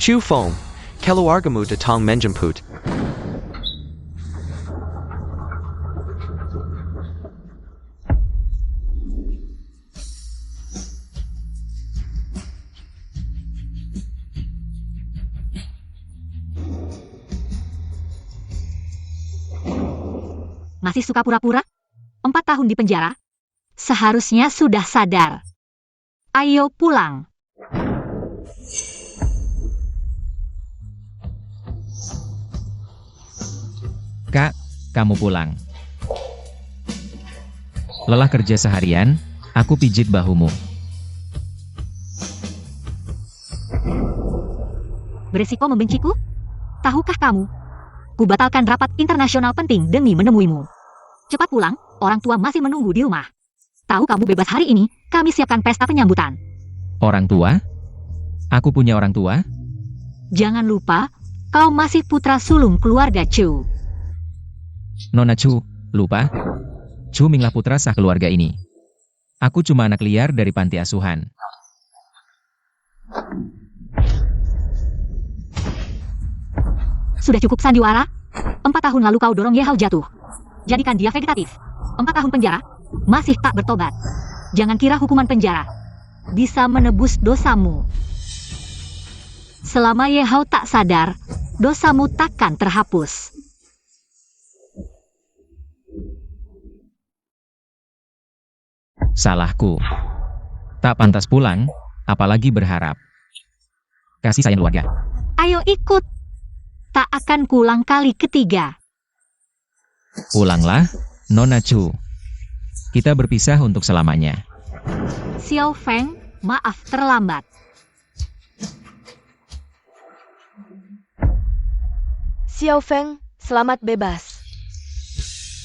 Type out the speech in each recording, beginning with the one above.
Chu foam, keluargamu datang menjemput. Masih suka pura-pura? 4 tahun di penjara? Seharusnya sudah sadar. Ayo pulang. Kak, kamu pulang. Lelah kerja seharian, aku pijit bahumu. Beresiko membenciku? Tahukah kamu? Ku batalkan rapat internasional penting demi menemuimu. Cepat pulang, orang tua masih menunggu di rumah. Tahu kamu bebas hari ini, kami siapkan pesta penyambutan. Orang tua? Aku punya orang tua? Jangan lupa, kau masih putra sulung keluarga Chu. Nona Chu, lupa? Chu Minglah putra sah keluarga ini. Aku cuma anak liar dari panti asuhan. Sudah cukup sandiwara? 4 tahun lalu kau dorong Ye Hao jatuh. Jadikan dia vegetatif. 4 tahun penjara, masih tak bertobat. Jangan kira hukuman penjara bisa menebus dosamu. Selama Ye Hao tak sadar, dosamu takkan terhapus. Salahku. Tak pantas pulang, apalagi berharap. Kasih sayang keluarga. Ayo ikut. Tak akan pulang kali ketiga. Pulanglah, Nona Chu. Kita berpisah untuk selamanya. Xiao Feng, maaf terlambat. Xiao Feng, selamat bebas.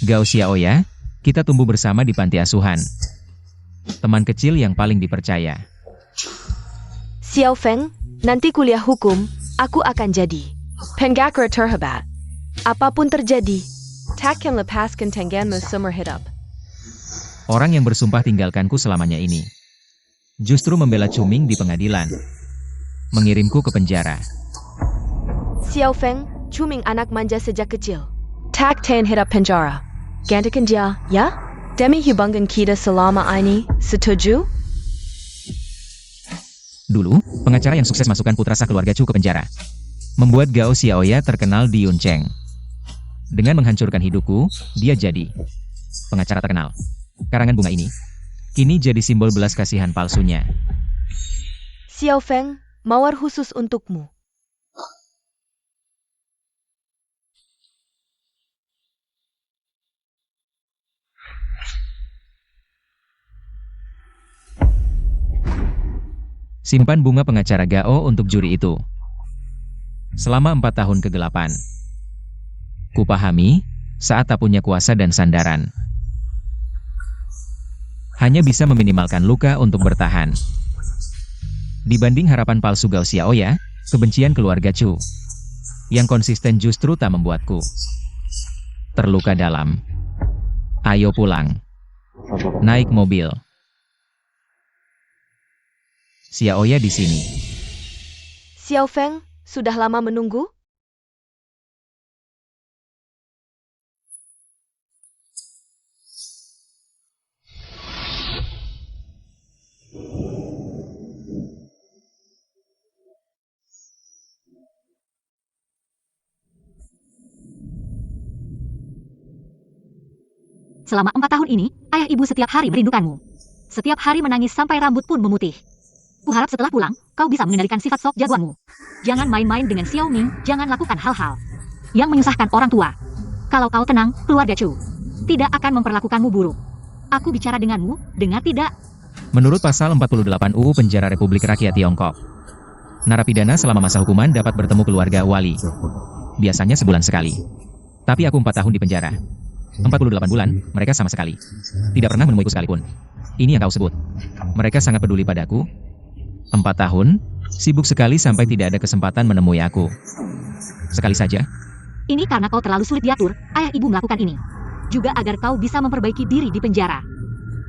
Gao Xiaoya, kita tumbuh bersama di panti asuhan. Teman kecil yang paling dipercaya. Xiao Feng, nanti kuliah hukum, aku akan jadi pengacara terhebat. Apapun terjadi, takkan lepaskan tanganmu seumur hidup. Orang yang bersumpah tinggalkanku selamanya ini. Justru membela Cuming di pengadilan. Mengirimku ke penjara. Xiao Feng, Cuming anak manja sejak kecil. Tak tahan hidup penjara. Gantikan dia, ya? Demi hubungan kita selama ini, setuju? Dulu, pengacara yang sukses masukkan putra sah keluarga Chu ke penjara. Membuat Gao Xiaoya terkenal di Yuncheng. Dengan menghancurkan hidupku, dia jadi pengacara terkenal. Karangan bunga ini kini jadi simbol belas kasihan palsunya. Xiao Feng, mawar khusus untukmu. Simpan bunga pengacara Gao untuk juri itu. Selama 4 tahun kegelapan. Kupahami, saat tak punya kuasa dan sandaran. Hanya bisa meminimalkan luka untuk bertahan. Dibanding harapan palsu Gao Xiaoya, kebencian keluarga Chu yang konsisten justru tak membuatku terluka dalam. Ayo pulang. Naik mobil. Xiaoya di sini. Xiao Feng, sudah lama menunggu? Selama 4 tahun ini, ayah ibu setiap hari merindukanmu. Setiap hari menangis sampai rambut pun memutih. Kuharap setelah pulang, kau bisa mengendalikan sifat sok jagoanmu. Jangan main-main dengan Xiao Ming, jangan lakukan hal-hal yang menyusahkan orang tua. Kalau kau tenang, keluarga Chu tidak akan memperlakukanmu buruk. Aku bicara denganmu, dengar tidak? Menurut pasal 48 UU Penjara Republik Rakyat Tiongkok, narapidana selama masa hukuman dapat bertemu keluarga wali. Biasanya sebulan sekali. Tapi aku 4 tahun di penjara. 48 bulan, mereka sama sekali tidak pernah menemuiku sekalipun. Ini yang kau sebut. Mereka sangat peduli padaku. 4 tahun, sibuk sekali sampai tidak ada kesempatan menemui aku. Sekali saja. Ini karena kau terlalu sulit diatur, ayah ibu melakukan ini. Juga agar kau bisa memperbaiki diri di penjara.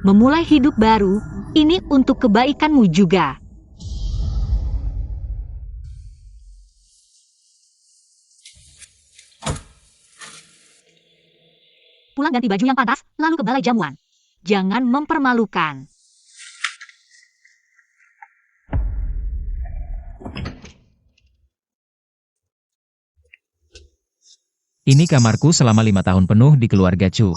Memulai hidup baru, ini untuk kebaikanmu juga. pulang ganti baju yang pantas, lalu ke balai jamuan. Jangan mempermalukan. Ini kamarku selama 5 tahun penuh di keluarga Chu.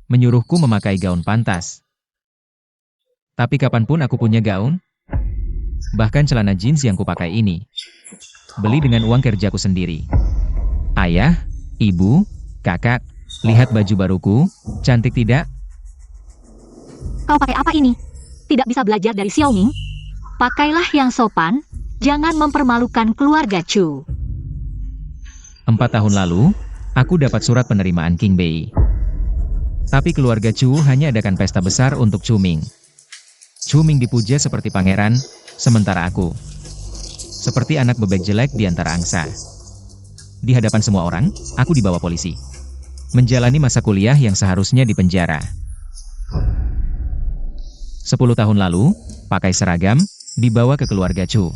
Menyuruhku memakai gaun pantas. Tapi kapanpun aku punya gaun, bahkan celana jeans yang kupakai ini, beli dengan uang kerjaku sendiri. Ayah, ibu, kakak, lihat baju baruku, cantik tidak? Kau pakai apa ini? Tidak bisa belajar dari Xiaoming? Pakailah yang sopan, jangan mempermalukan keluarga Chu. 4 tahun lalu, aku dapat surat penerimaan King Bei. Tapi keluarga Chu hanya adakan pesta besar untuk Chu Ming. Chu Ming dipuja seperti pangeran, sementara aku seperti anak bebek jelek di antara angsa. Di hadapan semua orang, aku dibawa polisi. Menjalani masa kuliah yang seharusnya di penjara. 10 tahun lalu, pakai seragam, dibawa ke keluarga Chu.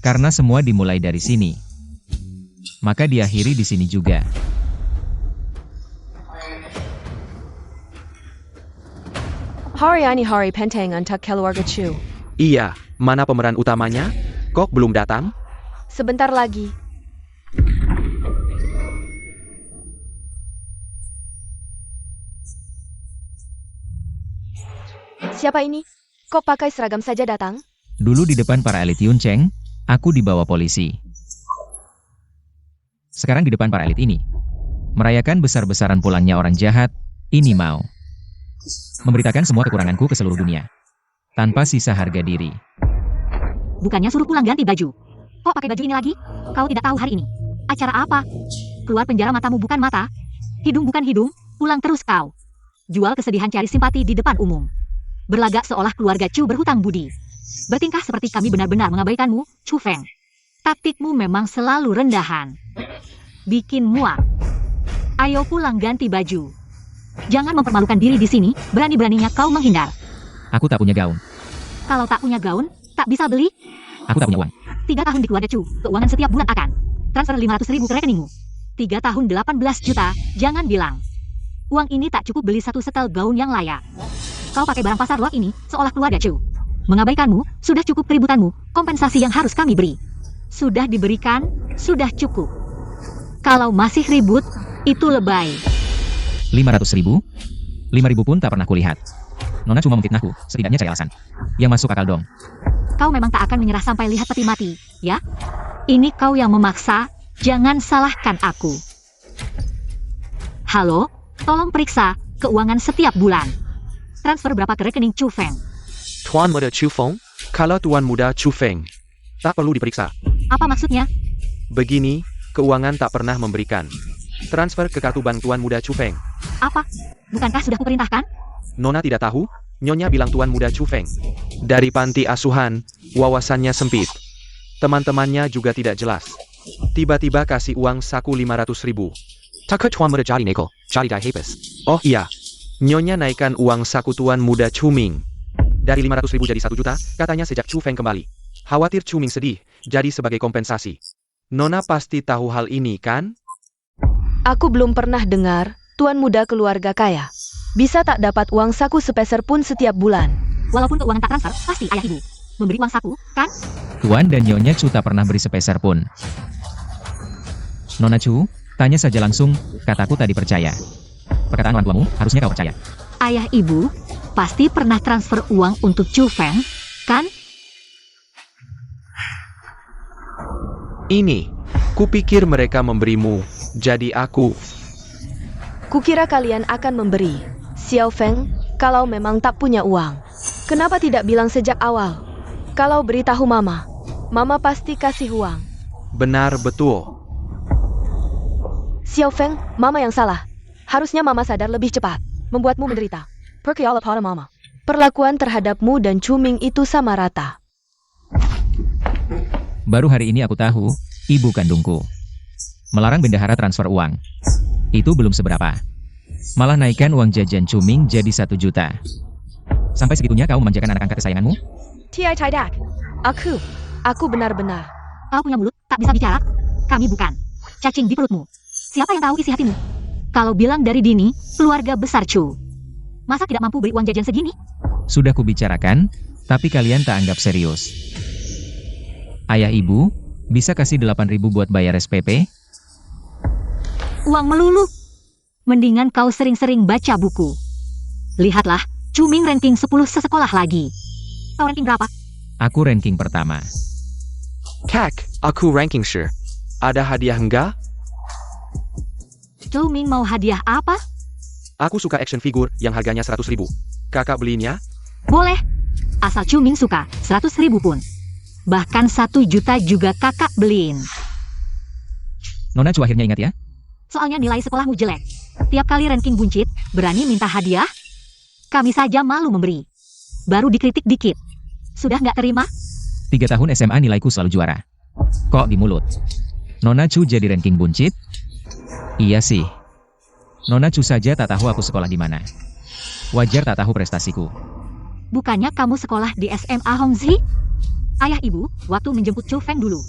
Karena semua dimulai dari sini, maka diakhiri di sini juga. Hari hari penting untuk keluarga Chu. Iya, mana pemeran utamanya? Kok belum datang? Sebentar lagi. Siapa ini? Kok pakai seragam saja datang? Dulu di depan para elit Yun Cheng, aku dibawa polisi. Sekarang di depan para elit ini, merayakan besar-besaran pulangnya orang jahat, ini mau memberitakan semua kekuranganku ke seluruh dunia, tanpa sisa harga diri. Bukannya suruh pulang ganti baju. Kok pakai baju ini lagi? Kau tidak tahu hari ini acara apa? Keluar penjara, matamu bukan mata, hidung bukan hidung, pulang terus kau. Jual kesedihan cari simpati di depan umum. Berlagak seolah keluarga Chu berhutang budi. Bertingkah seperti kami benar-benar mengabaikanmu, Chu Feng. Taktikmu memang selalu rendahan. Bikin muak. Ayo pulang ganti baju. Jangan mempermalukan diri di sini, berani-beraninya kau menghindar. Aku tak punya gaun. Kalau tak punya gaun, tak bisa beli. Aku tak punya uang. 3 tahun di keluarga Chu, keuangan setiap bulan akan transfer 500.000 ke rekeningmu. 3 tahun 18 juta, jangan bilang. Uang ini tak cukup beli 1 setel gaun yang layak. Kau pakai barang pasar lot ini, seolah keluarga Chu. Mengabaikanmu, sudah cukup keributanmu, kompensasi yang harus kami beri. Sudah diberikan, sudah cukup. Kalau masih ribut, itu lebay. 500.000? 5.000 pun tak pernah kulihat. Nona cuma memfitnahku, setidaknya cari alasan. Yang masuk akal dong. Kau memang tak akan menyerah sampai lihat peti mati, ya? Ini kau yang memaksa, jangan salahkan aku. Halo, tolong periksa keuangan setiap bulan. Transfer berapa ke rekening Chu Feng? Tuan Muda Chu Feng? Kalau Tuan Muda Chu Feng, tak perlu diperiksa. Apa maksudnya? Begini, keuangan tak pernah memberikan. Transfer ke kartu bank Tuan Muda Chu Feng. Apa? Bukankah sudah kuperintahkan? Nona tidak tahu? Nyonya bilang Tuan Muda Chu Feng. Dari panti asuhan, wawasannya sempit. Teman-temannya juga tidak jelas. Tiba-tiba kasih uang saku 500.000. Takut Tuan Muda jadi neko, jadi dah habis. Oh iya, Nyonya naikkan uang saku Tuan Muda Chu Ming. Dari 500.000 jadi 1 juta, katanya sejak Chu Feng kembali. Khawatir Chu Ming sedih, jadi sebagai kompensasi. Nona pasti tahu hal ini, kan? Aku belum pernah dengar, Tuan Muda keluarga kaya bisa tak dapat uang saku sepeser pun setiap bulan. Walaupun keuangan tak transfer, pasti ayah ibu memberi uang saku, kan? Tuan dan Nyonya Chu tak pernah beri sepeser pun. Nona Chu, tanya saja langsung, kataku tadi percaya. Perkataan orang tuamu, harusnya kau percaya. Ayah ibu pasti pernah transfer uang untuk Chu Feng, kan? Ini, kupikir mereka memberimu, jadi aku. Kukira kalian akan memberi. Xiao Feng, kalau memang tak punya uang, kenapa tidak bilang sejak awal? Kalau beritahu Mama, Mama pasti kasih uang. Benar betul. Xiao Feng, Mama yang salah. Harusnya Mama sadar lebih cepat, membuatmu menderita. Pergi pada Mama. Perlakuan terhadapmu dan Chu Ming itu sama rata. Baru hari ini aku tahu, ibu kandungku melarang bendahara transfer uang. Itu belum seberapa. Malah naikkan uang jajan Chu Ming jadi 1 juta. Sampai segitunya kau memanjakan anak angkat kesayanganmu? Ti Tai Dak. Aku benar-benar. Kau punya mulut, tak bisa bicara? Kami bukan. Cacing di perutmu. Siapa yang tahu isi hatimu? Kalau bilang dari dini, keluarga besar Chu. Masa tidak mampu beri uang jajan segini? Sudah kubicarakan, tapi kalian tak anggap serius. Ayah ibu, bisa kasih 8.000 buat bayar SPP? Uang melulu. Mendingan kau sering-sering baca buku. Lihatlah, Chu Ming ranking 10 sesekolah lagi. Kau ranking berapa? Aku ranking pertama. Kak, aku ranking sure. Ada hadiah enggak? Chu Ming mau hadiah apa? Aku suka action figure yang harganya 100.000. Kakak belinya? Boleh. Asal Chu Ming suka, 100.000 pun. Bahkan 1 juta juga kakak beliin. Nona Chu akhirnya ingat ya? Soalnya nilai sekolahmu jelek. Tiap kali ranking buncit, berani minta hadiah? Kami saja malu memberi. Baru dikritik dikit. Sudah nggak terima? 3 tahun SMA nilaiku selalu juara. Kok di mulut? Nona Chu jadi ranking buncit? Iya sih. Nona Chu saja tak tahu aku sekolah di mana. Wajar tak tahu prestasiku. Bukannya kamu sekolah di SMA Hongzi? Ayah ibu, waktu menjemput Chu Feng dulu.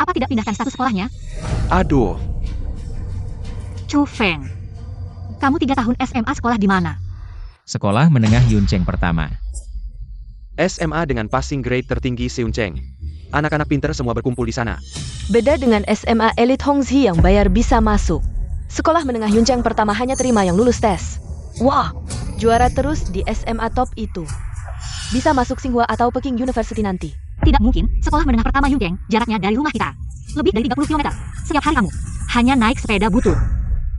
Apa tidak pindahkan status sekolahnya? Aduh, Chu Feng. Kamu 3 tahun SMA sekolah di mana? Sekolah menengah Yuncheng pertama. SMA dengan passing grade tertinggi Seuncheng. Anak-anak pinter semua berkumpul di sana. Beda dengan SMA elit Hongzi yang bayar bisa masuk. Sekolah menengah Yuncheng pertama hanya terima yang lulus tes. Wah, juara terus di SMA top itu. Bisa masuk Tsinghua atau Peking University nanti. Tidak mungkin, sekolah menengah pertama Yuncheng, jaraknya dari rumah kita. Lebih dari 30 km. Setiap hari kamu hanya naik sepeda butut.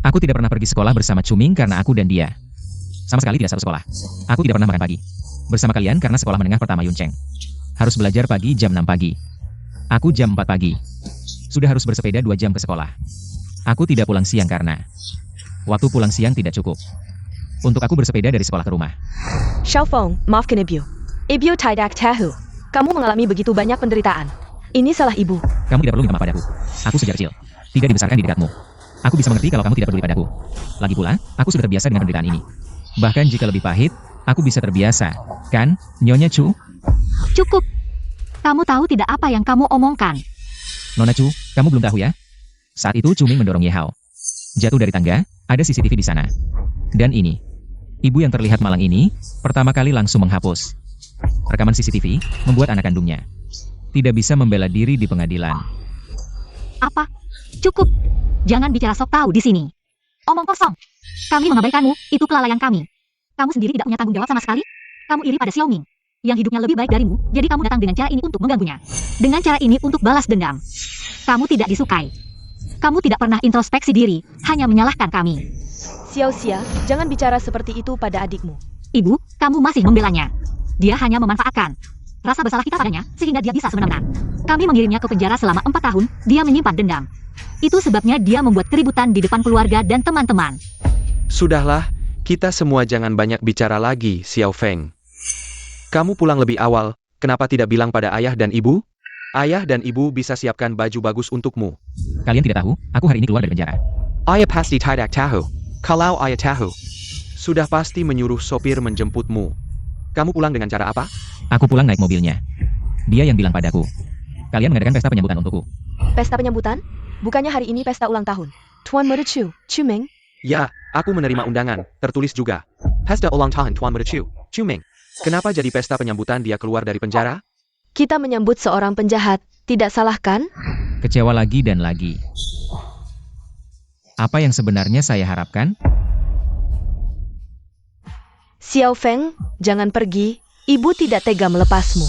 Aku tidak pernah pergi sekolah bersama Chu Ming karena aku dan dia sama sekali tidak satu sekolah. Aku tidak pernah makan pagi bersama kalian karena sekolah menengah pertama Yuncheng. Harus belajar pagi jam 6 pagi. Aku jam 4 pagi. Sudah harus bersepeda 2 jam ke sekolah. Aku tidak pulang siang karena waktu pulang siang tidak cukup untuk aku bersepeda dari sekolah ke rumah. Xiaofeng, maafkan ibu. Ibu tidak tahu. Kamu mengalami begitu banyak penderitaan. Ini salah ibu. Kamu tidak perlu minta maaf padaku. Aku sejak kecil tidak dibesarkan di dekatmu. Aku bisa mengerti kalau kamu tidak peduli padaku. Lagi pula, aku sudah terbiasa dengan penderitaan ini. Bahkan jika lebih pahit, aku bisa terbiasa. Kan, Nyonya Chu? Cukup. Kamu tahu tidak apa yang kamu omongkan? Nona Chu, kamu belum tahu ya? Saat itu Chu Ming mendorong Ye Hao. Jatuh dari tangga, ada CCTV di sana. Dan ini, ibu yang terlihat malang ini, pertama kali langsung menghapus rekaman CCTV, membuat anak kandungnya tidak bisa membela diri di pengadilan. Apa? Cukup. Jangan bicara sok tahu di sini. Omong kosong. Kami mengabaikanmu, itu kelalaian kami. Kamu sendiri tidak punya tanggung jawab sama sekali. Kamu iri pada Xiao Ming, yang hidupnya lebih baik darimu, jadi kamu datang dengan cara ini untuk mengganggunya. Dengan cara ini untuk balas dendam. Kamu tidak disukai. Kamu tidak pernah introspeksi diri, hanya menyalahkan kami. Xiao Xia, jangan bicara seperti itu pada adikmu. Ibu, kamu masih membelanya. Dia hanya memanfaatkan rasa bersalah kita padanya, sehingga dia bisa semena-mena. Kami mengirimnya ke penjara selama 4 tahun, dia menyimpan dendam. Itu sebabnya dia membuat keributan di depan keluarga dan teman-teman. Sudahlah, kita semua jangan banyak bicara lagi, Xiao Feng. Kamu pulang lebih awal, kenapa tidak bilang pada ayah dan ibu? Ayah dan ibu bisa siapkan baju bagus untukmu. Kalian tidak tahu, aku hari ini keluar dari penjara. Ayah pasti tidak tahu. Kalau ayah tahu, sudah pasti menyuruh sopir menjemputmu. Kamu pulang dengan cara apa? Aku pulang naik mobilnya. Dia yang bilang padaku, kalian mengadakan pesta penyambutan untukku. Pesta penyambutan? Bukannya hari ini pesta ulang tahun? Tuan Muda Chu, Chu Ming? Ya, aku menerima undangan, tertulis juga. Pesta ulang tahun Tuan Muda Chu, Chu Ming. Kenapa jadi pesta penyambutan dia keluar dari penjara? Kita menyambut seorang penjahat, tidak salah kan? Kecewa lagi dan lagi. Apa yang sebenarnya saya harapkan? Xiao Feng, jangan pergi. Ibu tidak tega melepasmu.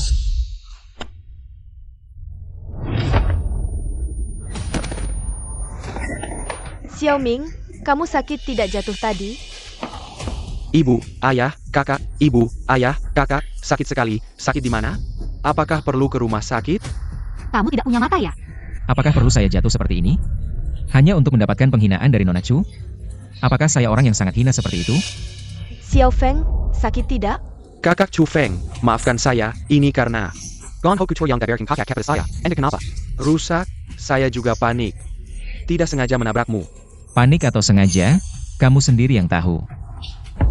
Xiao Ming, kamu sakit tidak jatuh tadi? Ibu, ayah, kakak, ibu, ayah, kakak, sakit sekali. Sakit di mana? Apakah perlu ke rumah sakit? Kamu tidak punya mata ya? Apakah perlu saya jatuh seperti ini? Hanya untuk mendapatkan penghinaan dari Nona Chu? Apakah saya orang yang sangat hina seperti itu? Xiao Feng, sakit tidak? Kakak Chu Feng, maafkan saya, ini karena Gong Hokucho yang gaberkin kakak kepada saya. Anda kenapa? Rusak, saya juga panik. Tidak sengaja menabrakmu. Panik atau sengaja, kamu sendiri yang tahu.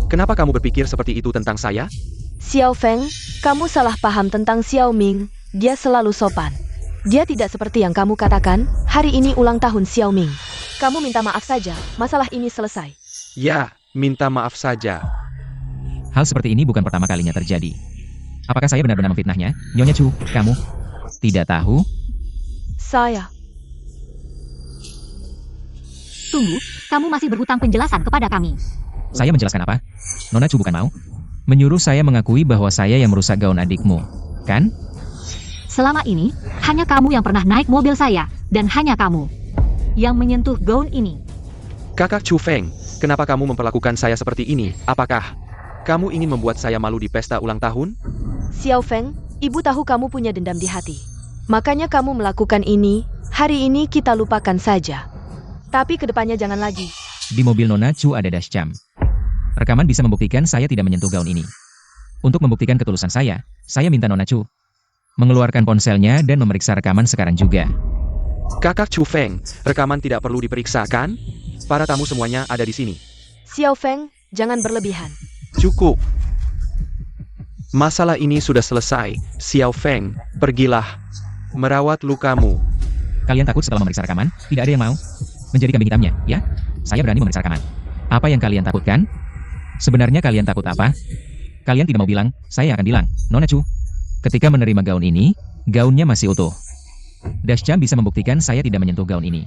Kenapa kamu berpikir seperti itu tentang saya? Xiao Feng, kamu salah paham tentang Xiao Ming. dia selalu sopan. Dia tidak seperti yang kamu katakan, hari ini ulang tahun Xiao Ming. Kamu minta maaf saja, masalah ini selesai. Ya, minta maaf saja. Hal seperti ini bukan pertama kalinya terjadi. Apakah saya benar-benar memfitnahnya? Nyonya Chu, kamu tidak tahu? Saya. Tunggu, kamu masih berhutang penjelasan kepada kami. Saya menjelaskan apa? Nona Chu bukan mau menyuruh saya mengakui bahwa saya yang merusak gaun adikmu, kan? Selama ini, hanya kamu yang pernah naik mobil saya, dan hanya kamu yang menyentuh gaun ini. Kakak Chu Feng, kenapa kamu memperlakukan saya seperti ini? Apakah kamu ingin membuat saya malu di pesta ulang tahun? Xiao Feng, ibu tahu kamu punya dendam di hati. Makanya kamu melakukan ini, hari ini kita lupakan saja. Tapi kedepannya jangan lagi. Di mobil Nona Chu ada dashcam. Rekaman bisa membuktikan saya tidak menyentuh gaun ini. Untuk membuktikan ketulusan saya minta Nona Chu mengeluarkan ponselnya dan memeriksa rekaman sekarang juga. Kakak Chu Feng, rekaman tidak perlu diperiksa kan? Para tamu semuanya ada di sini. Xiao Feng, jangan berlebihan. Cukup. Masalah ini sudah selesai. Xiao Feng, pergilah. Merawat lukamu. Kalian takut setelah memeriksa rekaman? Tidak ada yang mau menjadi kambing hitamnya, ya? Saya berani memeriksa rekaman. Apa yang kalian takutkan? Sebenarnya kalian takut apa? Kalian tidak mau bilang, saya akan bilang. Nona Chu, ketika menerima gaun ini, gaunnya masih utuh. Dashcam bisa membuktikan saya tidak menyentuh gaun ini.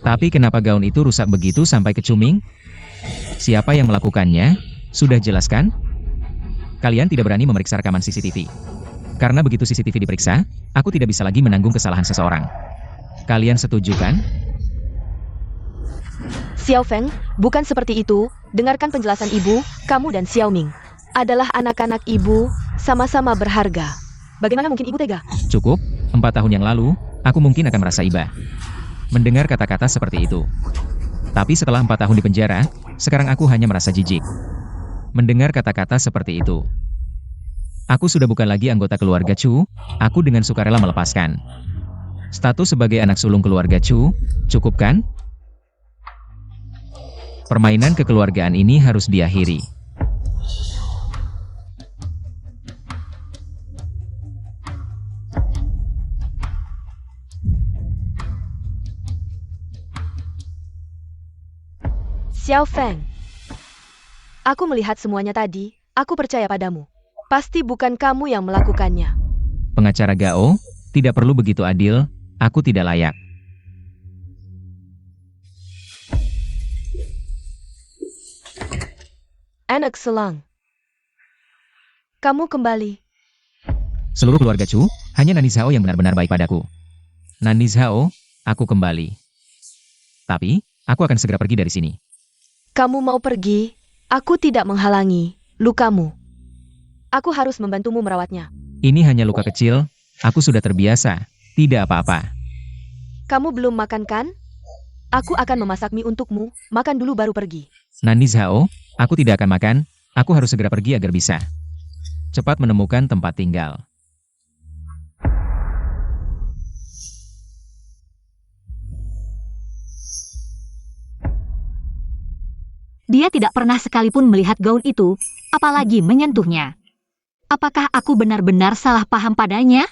Tapi kenapa gaun itu rusak begitu sampai ke Chu Ming? Siapa yang melakukannya? Sudah jelas kan? Kalian tidak berani memeriksa rekaman CCTV. Karena begitu CCTV diperiksa, aku tidak bisa lagi menanggung kesalahan seseorang. Kalian setuju kan? Xiao Feng, bukan seperti itu. Dengarkan penjelasan ibu, kamu dan Xiao Ming adalah anak-anak ibu, sama-sama berharga. Bagaimana mungkin ibu tega? Cukup, 4 tahun yang lalu, aku mungkin akan merasa iba mendengar kata-kata seperti itu. Tapi setelah 4 tahun di penjara, sekarang aku hanya merasa jijik mendengar kata-kata seperti itu. Aku sudah bukan lagi anggota keluarga Chu, aku dengan sukarela melepaskan status sebagai anak sulung keluarga Chu, cukup kan? Permainan kekeluargaan ini harus diakhiri. Xiao Feng, aku melihat semuanya tadi, aku percaya padamu. Pasti bukan kamu yang melakukannya. Pengacara Gao, tidak perlu begitu adil, aku tidak layak. Anak selang. Kamu kembali. Seluruh keluarga Chu, hanya Nani Zhao yang benar-benar baik padaku. Nani Zhao, aku kembali. Tapi, aku akan segera pergi dari sini. Kamu mau pergi, aku tidak menghalangi lukamu. Aku harus membantumu merawatnya. Ini hanya luka kecil, aku sudah terbiasa, tidak apa-apa. Kamu belum makan kan? Aku akan memasak mie untukmu, makan dulu baru pergi. Nani Zhao, aku tidak akan makan, aku harus segera pergi agar bisa cepat menemukan tempat tinggal. Dia tidak pernah sekalipun melihat gaun itu, apalagi menyentuhnya. Apakah aku benar-benar salah paham padanya?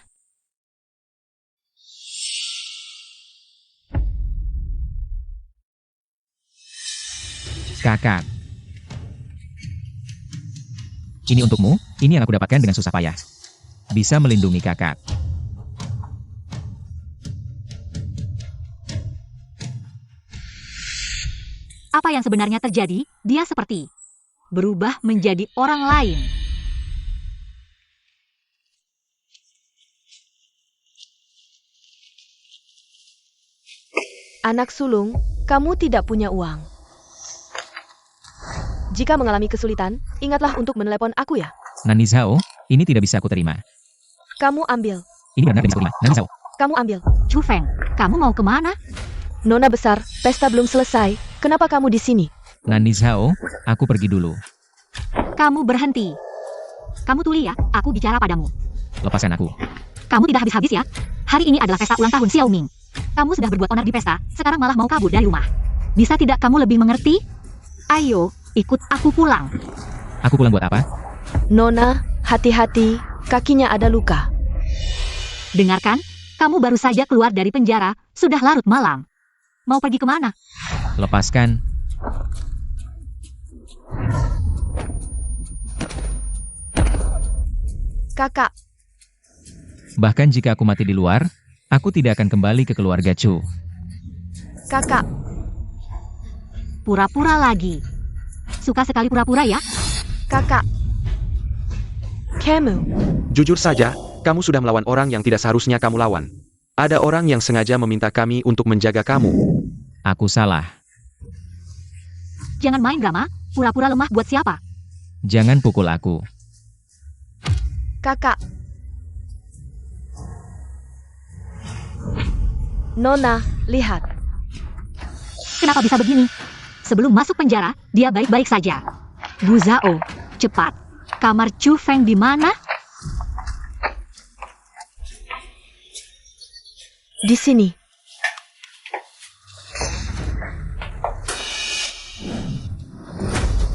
Kakak. Ini untukmu, ini yang aku dapatkan dengan susah payah. Bisa melindungi kakak. Apa yang sebenarnya terjadi? Dia seperti berubah menjadi orang lain. Anak sulung, kamu tidak punya uang. Jika mengalami kesulitan, ingatlah untuk menelepon aku ya. Nani Zhao, ini tidak bisa aku terima. Kamu ambil. Ini benar tidak bisa aku terima. Nani Zhao. Kamu ambil. Chu Feng, kamu mau kemana? Nona besar, pesta belum selesai. Kenapa kamu di sini? Nani Zhao, aku pergi dulu. Kamu berhenti. Kamu tuli ya, aku bicara padamu. Lepaskan aku. Kamu tidak habis-habis ya? Hari ini adalah pesta ulang tahun Xiao Ming. Kamu sudah berbuat onar di pesta, sekarang malah mau kabur dari rumah. Bisa tidak kamu lebih mengerti? Ayo, ikut aku pulang. Aku pulang buat apa? Nona, hati-hati, kakinya ada luka. Dengarkan, kamu baru saja keluar dari penjara, sudah larut malam. Mau pergi kemana? Lepaskan. Kakak, Bahkan jika aku mati di luar, aku tidak akan kembali ke keluarga Chu. kakak, Pura-pura lagi. Suka sekali pura-pura ya? kakak. Kamu, Jujur saja, kamu sudah melawan orang yang tidak seharusnya kamu lawan. Ada orang yang sengaja meminta kami untuk menjaga kamu. Aku salah. Jangan main drama, pura-pura lemah buat siapa? Jangan pukul aku. kakak. Nona, lihat. Kenapa bisa begini? Sebelum masuk penjara, dia baik-baik saja. Bu Zhao, cepat. Kamar Chu Feng di mana? Di sini.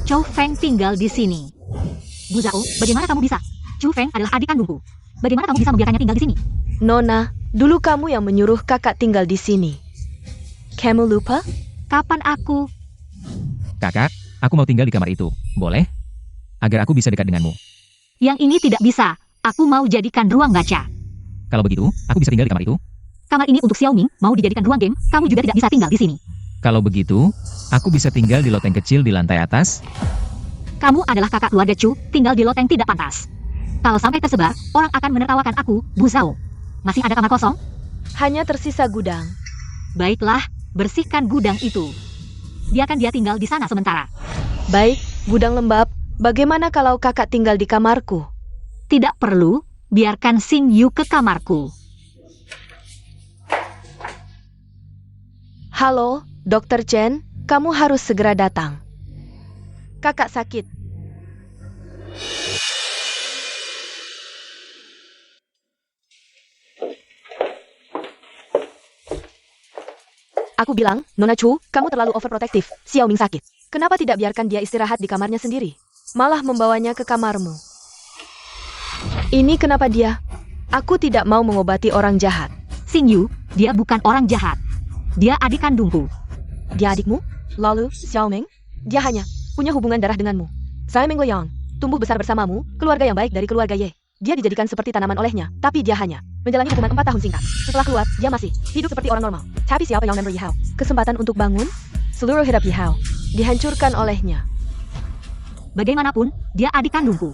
Chu Feng tinggal di sini. Bu Zhao, bagaimana kamu bisa? Chu Feng adalah adik kandungku. Bagaimana kamu bisa membiarkannya tinggal di sini? Nona, dulu kamu yang menyuruh kakak tinggal di sini. Kamu lupa? Kapan aku? Kakak, aku mau tinggal di kamar itu. Boleh? Agar aku bisa dekat denganmu. Yang ini tidak bisa. Aku mau jadikan ruang gacha. Kalau begitu, aku bisa tinggal di kamar itu. Kamar ini untuk Xiao Ming, mau dijadikan ruang game, kamu juga tidak bisa tinggal di sini. Kalau begitu, aku bisa tinggal di loteng kecil di lantai atas. Kamu adalah kakak keluarga Chu, tinggal di loteng tidak pantas. Kalau sampai tersebar, orang akan menertawakan aku, Bu Zhao. Masih ada kamar kosong? Hanya tersisa gudang. Baiklah, bersihkan gudang itu. Biarkan dia tinggal di sana sementara. Baik, gudang lembab. Bagaimana kalau kakak tinggal di kamarku? Tidak perlu, biarkan Xing Yu ke kamarku. Halo, Dr. Chen, kamu harus segera datang. Kakak sakit. Aku bilang, Nona Chu, kamu terlalu overprotektif. Xiao Ming sakit. Kenapa tidak biarkan dia istirahat di kamarnya sendiri? Malah membawanya ke kamarmu. Ini kenapa dia? Aku tidak mau mengobati orang jahat. Xing Yu, dia bukan orang jahat. Dia adik kandungku. Dia adikmu? Lalu, Xiao Ming? Dia hanya punya hubungan darah denganmu. Saya Ming Liang, tumbuh besar bersamamu, keluarga yang baik dari keluarga Ye. Dia dijadikan seperti tanaman olehnya, tapi dia hanya menjalani hukuman 4 tahun singkat. Setelah keluar, dia masih hidup seperti orang normal. Tapi siapa yang memberi Yihao kesempatan untuk bangun? Seluruh hidup Yihao dihancurkan olehnya. Bagaimanapun, dia adik kandungku.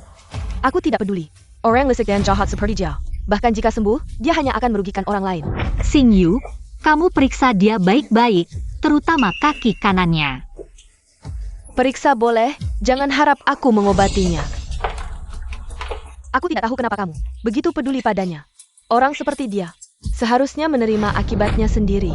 Aku tidak peduli. Orang lisik dan jahat seperti dia. Bahkan jika sembuh, dia hanya akan merugikan orang lain. Xing Yu, kamu periksa dia baik-baik, terutama kaki kanannya. Periksa boleh, jangan harap aku mengobatinya. Aku tidak tahu kenapa kamu begitu peduli padanya. Orang seperti dia seharusnya menerima akibatnya sendiri.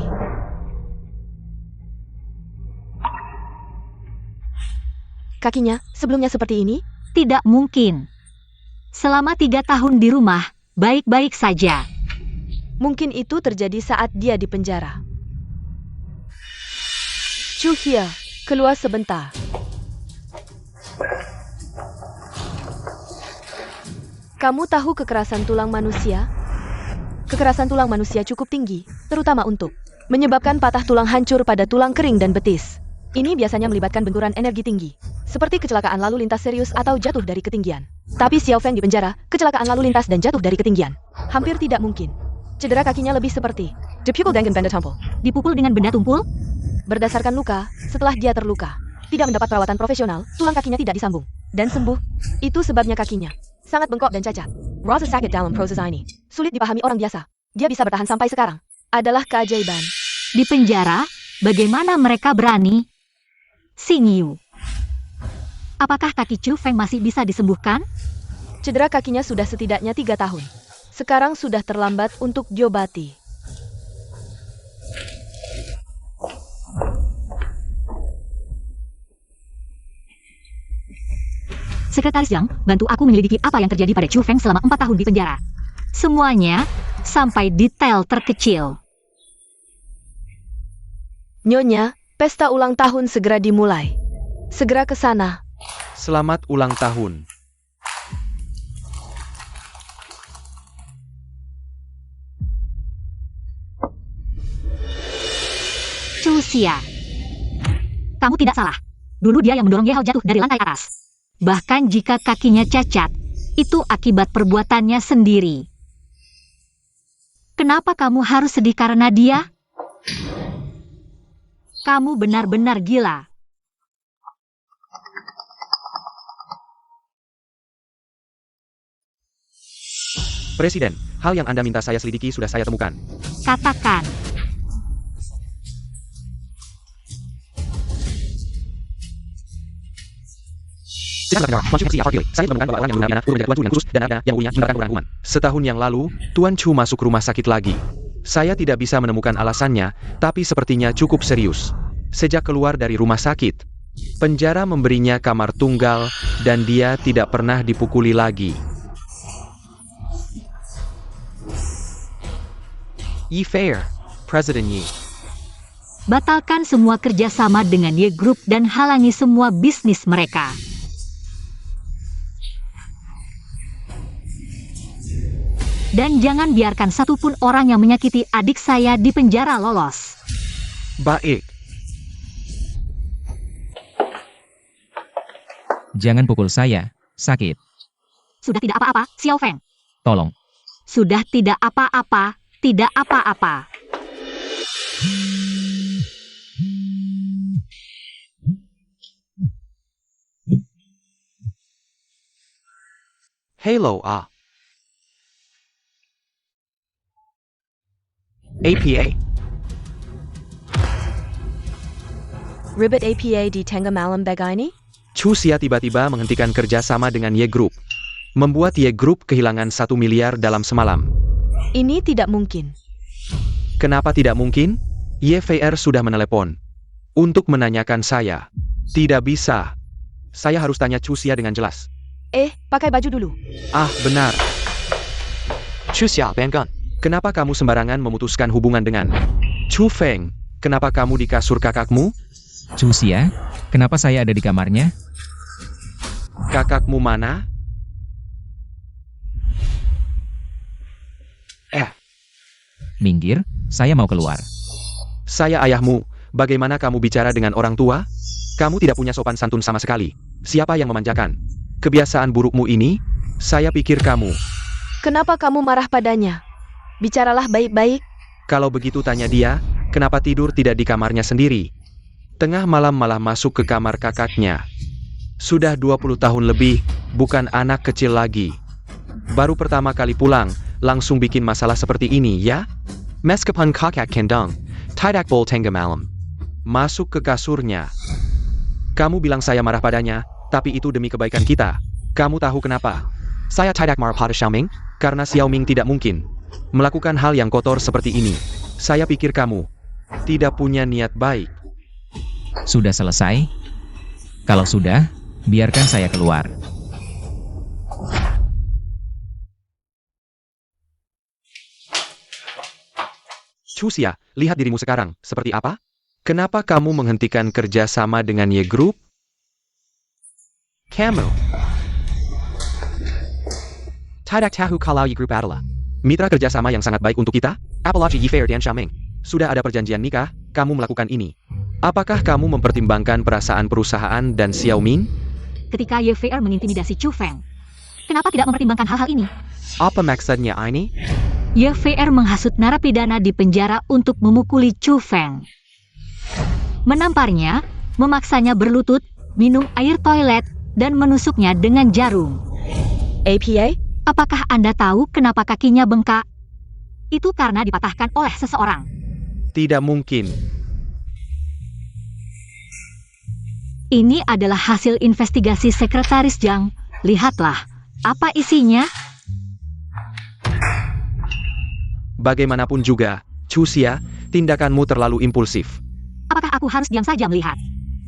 Kakinya sebelumnya seperti ini? Tidak mungkin. Selama 3 tahun di rumah, baik-baik saja. Mungkin itu terjadi saat dia di penjara. Chu Hia, keluar sebentar. Kamu tahu kekerasan tulang manusia? Kekerasan tulang manusia cukup tinggi, terutama untuk menyebabkan patah tulang hancur pada tulang kering dan betis. Ini biasanya melibatkan benturan energi tinggi, seperti kecelakaan lalu lintas serius atau jatuh dari ketinggian. Tapi Xiao Feng di penjara, kecelakaan lalu lintas dan jatuh dari ketinggian. Hampir tidak mungkin. Cedera kakinya lebih seperti dipukul dengan benda tumpul. Dipukul dengan benda tumpul? Berdasarkan luka, setelah dia terluka, tidak mendapat perawatan profesional, tulang kakinya tidak disambung dan sembuh. Itu sebabnya kakinya sangat bengkok dan cacat. Rasa sakit dalam proses ini sulit dipahami orang biasa. Dia bisa bertahan sampai sekarang. Adalah keajaiban. Di penjara, bagaimana mereka berani? Xing Yu, apakah kaki Chu Feng masih bisa disembuhkan? Cedera kakinya sudah setidaknya 3 tahun. Sekarang sudah terlambat untuk diobati. Sekretaris Yang, bantu aku menyelidiki apa yang terjadi pada Chu Feng selama 4 tahun di penjara. Semuanya, sampai detail terkecil. Nyonya, pesta ulang tahun segera dimulai. Segera ke sana. Selamat ulang tahun. Chu Xia. Kamu tidak salah. Dulu dia yang mendorong Ye Hao jatuh dari lantai atas. Bahkan jika kakinya cacat, itu akibat perbuatannya sendiri. Kenapa kamu harus sedih karena dia? Kamu benar-benar gila. Presiden, hal yang Anda minta saya selidiki sudah saya temukan. Katakan. Saya menemukan bahwa orang yang menggunakan untuk menjaga Tuan Chu dengan khusus dan ada yang umumnya menerapkan hukuman. Setahun yang lalu, Tuan Chu masuk rumah sakit lagi. Saya tidak bisa menemukan alasannya, tapi sepertinya cukup serius. Sejak keluar dari rumah sakit, penjara memberinya kamar tunggal dan dia tidak pernah dipukuli lagi. Yi Fei, Presiden Yi. Batalkan semua kerjasama dengan Ye Group dan halangi semua bisnis mereka. Dan jangan biarkan satupun orang yang menyakiti adik saya di penjara lolos. Baik. Jangan pukul saya, sakit. Sudah tidak apa-apa, Xiao Feng. Tolong. Sudah tidak apa-apa, tidak apa-apa. Hello, APA. Ribet APA di tengah malam begini? Chu Xia tiba-tiba menghentikan kerjasama dengan Ye Group. Membuat Ye Group kehilangan 1 miliar dalam semalam. Ini tidak mungkin. Kenapa tidak mungkin? Ye Fei sudah menelepon. Untuk menanyakan saya. Tidak bisa. Saya harus tanya Chu Xia dengan jelas. Pakai baju dulu. Ah, benar. Chu Xia, Banggan. Kenapa kamu sembarangan memutuskan hubungan dengan Chu Feng? Kenapa kamu di kasur kakakmu? Chu Xia, kenapa saya ada di kamarnya? Kakakmu mana? Minggir, saya mau keluar. Saya ayahmu. Bagaimana kamu bicara dengan orang tua? Kamu tidak punya sopan santun sama sekali. Siapa yang memanjakan? Kebiasaan burukmu ini? Saya pikir kamu. Kenapa kamu marah padanya? Bicaralah baik-baik. Kalau begitu tanya dia, kenapa tidur tidak di kamarnya sendiri? Tengah malam malah masuk ke kamar kakaknya. Sudah 20 tahun lebih, bukan anak kecil lagi. Baru pertama kali pulang, langsung bikin masalah seperti ini, ya? Meskipun kakak kendang, tidak bol tengah malam. Masuk ke kasurnya. Kamu bilang saya marah padanya, tapi itu demi kebaikan kita. Kamu tahu kenapa? Saya tidak marah pada Xiaoming, karena Xiaoming tidak mungkin melakukan hal yang kotor seperti ini. Saya pikir kamu tidak punya niat baik. Sudah selesai? Kalau sudah, biarkan saya keluar. Chu Xia, lihat dirimu sekarang, seperti apa? Kenapa kamu menghentikan kerja sama dengan Ye Group? Kamu tidak tahu kalau Ye Group adalah mitra kerjasama yang sangat baik untuk kita? Apalagi Yi Fei dan Xiaoming. Sudah ada perjanjian nikah, kamu melakukan ini. Apakah kamu mempertimbangkan perasaan perusahaan dan Xiaoming? Ketika Ye Fei mengintimidasi Chu Feng, kenapa tidak mempertimbangkan hal-hal ini? Apa maksudnya ini? Ye Fei menghasut narapidana di penjara untuk memukuli Chu Feng. Menamparnya, memaksanya berlutut, minum air toilet, dan menusuknya dengan jarum. APA? Apakah Anda tahu kenapa kakinya bengkak? Itu karena dipatahkan oleh seseorang. Tidak mungkin. Ini adalah hasil investigasi Sekretaris Zhang. Lihatlah, apa isinya? Bagaimanapun juga, Chu Xia, tindakanmu terlalu impulsif. Apakah aku harus diam saja melihat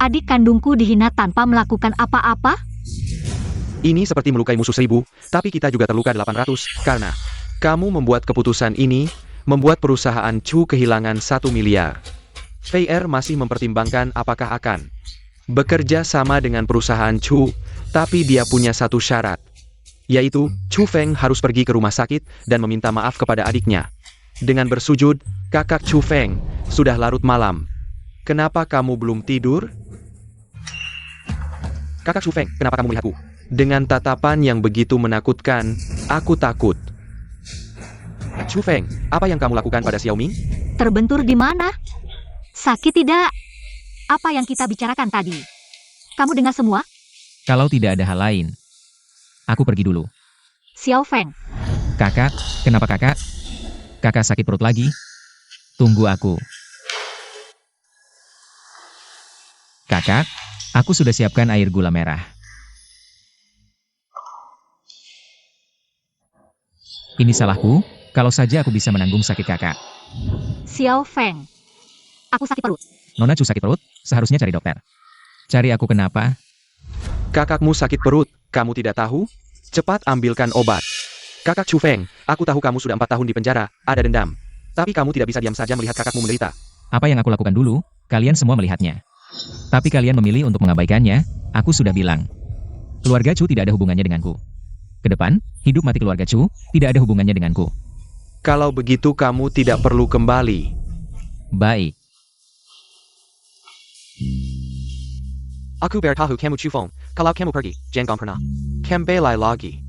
adik kandungku dihina tanpa melakukan apa-apa? Ini seperti melukai musuh 1000, tapi kita juga terluka 800, karena kamu membuat keputusan ini, membuat perusahaan Chu kehilangan 1 miliar. Fei masih mempertimbangkan apakah akan bekerja sama dengan perusahaan Chu, tapi dia punya satu syarat, yaitu Chu Feng harus pergi ke rumah sakit dan meminta maaf kepada adiknya. Dengan bersujud, kakak Chu Feng, sudah larut malam. kenapa kamu belum tidur? Kakak Chu Feng, kenapa kamu melihatku? Dengan tatapan yang begitu menakutkan, aku takut. Chu Feng, apa yang kamu lakukan pada Xiao Ming? Terbentur di mana? Sakit tidak? Apa yang kita bicarakan tadi? Kamu dengar semua? Kalau tidak ada hal lain, aku pergi dulu. Xiao Feng, Kakak, kenapa kakak? Kakak sakit perut lagi? Tunggu aku. Kakak, aku sudah siapkan air gula merah. Ini salahku, kalau saja aku bisa menanggung sakit kakak. Xiao Feng. Aku sakit perut. Nona Chu sakit perut, seharusnya cari dokter. Cari aku kenapa? Kakakmu sakit perut, kamu tidak tahu? Cepat ambilkan obat. Kakak Chu Feng, aku tahu kamu sudah 4 tahun di penjara, ada dendam. Tapi kamu tidak bisa diam saja melihat kakakmu menderita. Apa yang aku lakukan dulu, kalian semua melihatnya. Tapi kalian memilih untuk mengabaikannya, aku sudah bilang. Keluarga Chu tidak ada hubungannya denganku. Kedepan, hidup mati keluarga Chu tidak ada hubungannya denganku. Kalau begitu kamu tidak perlu kembali. Baik. Aku bertahu kamu Chu Feng, kalau kamu pergi, jangan pernah. Kembali lagi.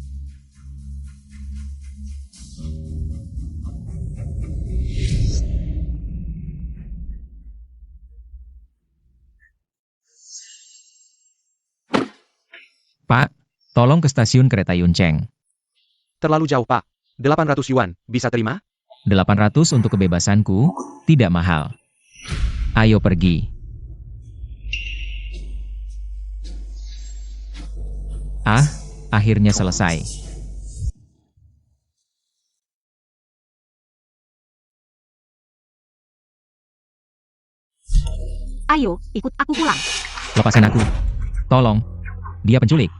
Pak, tolong ke stasiun kereta Yuncheng. Terlalu jauh pak. 800 yuan, bisa terima? 800 untuk kebebasanku, tidak mahal. Ayo pergi. Ah, akhirnya selesai. Ayo, ikut aku pulang. Lepaskan aku. Tolong. Dia penculik.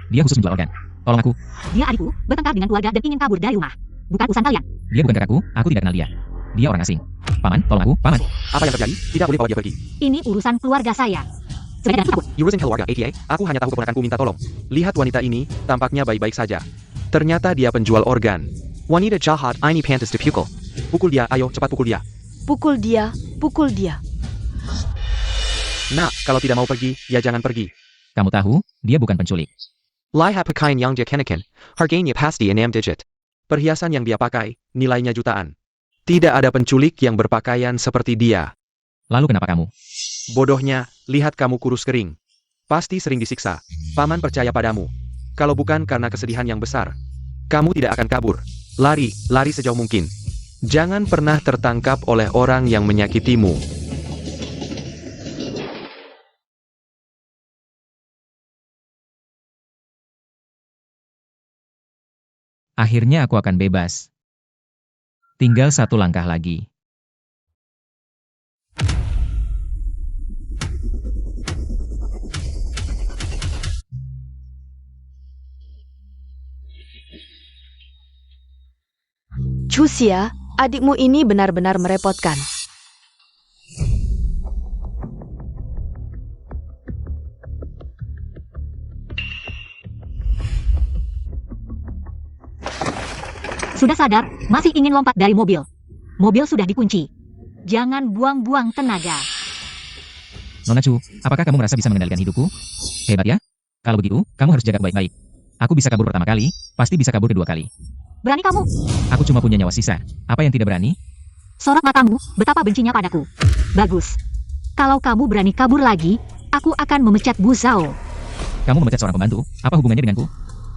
Dia khusus menjual organ. Tolong aku. Dia adikku, bertengkar dengan keluarga dan ingin kabur dari rumah. Bukan urusan kalian. Dia bukan kakakku, aku tidak kenal dia. Dia orang asing. Paman, tolong aku, paman. Apa yang terjadi? Tidak boleh bawa dia pergi. Ini urusan keluarga saya. Sebagai dan takut. Urusan keluarga ATA, aku hanya tahu keponakanku minta tolong. Lihat wanita ini, tampaknya baik-baik saja. Ternyata dia penjual organ. Wanita jahat, ini pantas dipukul. Pukul dia, ayo cepat pukul dia. Pukul dia, pukul dia. Nah, kalau tidak mau pergi, ya jangan pergi. Kamu tahu, dia bukan penculik. Lihat pakaian yang dia kenakan, harganya pasti 6 digit. Perhiasan yang dia pakai, nilainya jutaan. Tidak ada penculik yang berpakaian seperti dia. Lalu kenapa kamu? Bodohnya, lihat kamu kurus kering. Pasti sering disiksa. Paman percaya padamu. Kalau bukan karena kesedihan yang besar, kamu tidak akan kabur. Lari, lari sejauh mungkin. Jangan pernah tertangkap oleh orang yang menyakitimu. Akhirnya aku akan bebas. Tinggal 1 langkah lagi. Chu Xia, adikmu ini benar-benar merepotkan. Sudah sadar, masih ingin lompat dari mobil. Mobil sudah dikunci. Jangan buang-buang tenaga. Nona Chu, apakah kamu merasa bisa mengendalikan hidupku? Hebat ya? Kalau begitu, kamu harus jaga baik-baik. Aku bisa kabur pertama kali, pasti bisa kabur kedua kali. Berani kamu? Aku cuma punya nyawa sisa. Apa yang tidak berani? Sorot matamu, betapa bencinya padaku. Bagus. Kalau kamu berani kabur lagi, aku akan memecat Bu Zhao. Kamu memecat seorang pembantu, apa hubungannya denganku?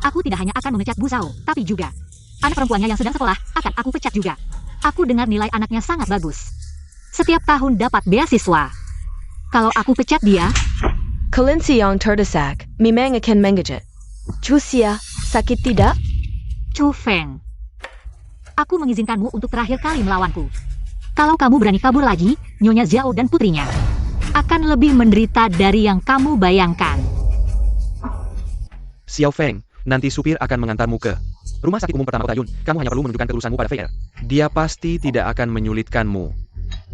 Aku tidak hanya akan memecat Bu Zhao, tapi juga anak perempuannya yang sedang sekolah akan aku pecat juga. Aku dengar nilai anaknya sangat bagus. Setiap tahun dapat beasiswa. Kalau aku pecat dia, Kalian siang terdesak, memang akan mengejet. Chu Xia, sakit tidak? Chu Feng. Aku mengizinkanmu untuk terakhir kali melawanku. Kalau kamu berani kabur lagi, Nyonya Zhao dan putrinya akan lebih menderita dari yang kamu bayangkan. Xiao Feng, nanti supir akan mengantarmu ke rumah sakit umum pertama Kota Yun. Kamu hanya perlu menunjukkan ketulusanmu pada VR. Dia pasti tidak akan menyulitkanmu.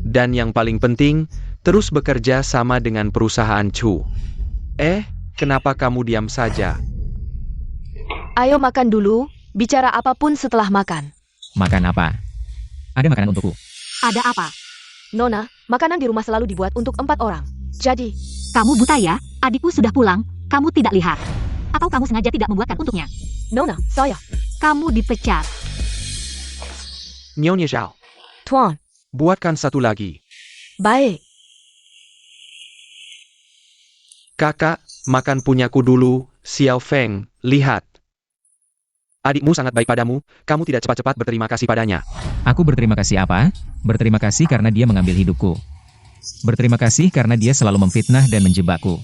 Dan yang paling penting, terus bekerja sama dengan perusahaan Chu. Kenapa kamu diam saja? Ayo makan dulu, bicara apapun setelah makan. Makan apa? Ada makanan untukku. Ada apa? Nona, makanan di rumah selalu dibuat untuk 4 orang. Jadi, Kamu buta ya? Adikku sudah pulang, kamu tidak lihat. Atau kamu sengaja tidak membuatkan untuknya? Nona, saya. Kamu dipecat. Nyonya Zhao, Tuan. buatkan satu lagi. Baik. Kakak, makan punyaku dulu, Xiao Feng, lihat. Adikmu sangat baik padamu, kamu tidak cepat-cepat berterima kasih padanya. Aku berterima kasih apa? Berterima kasih karena dia mengambil hidupku. Berterima kasih karena dia selalu memfitnah dan menjebakku.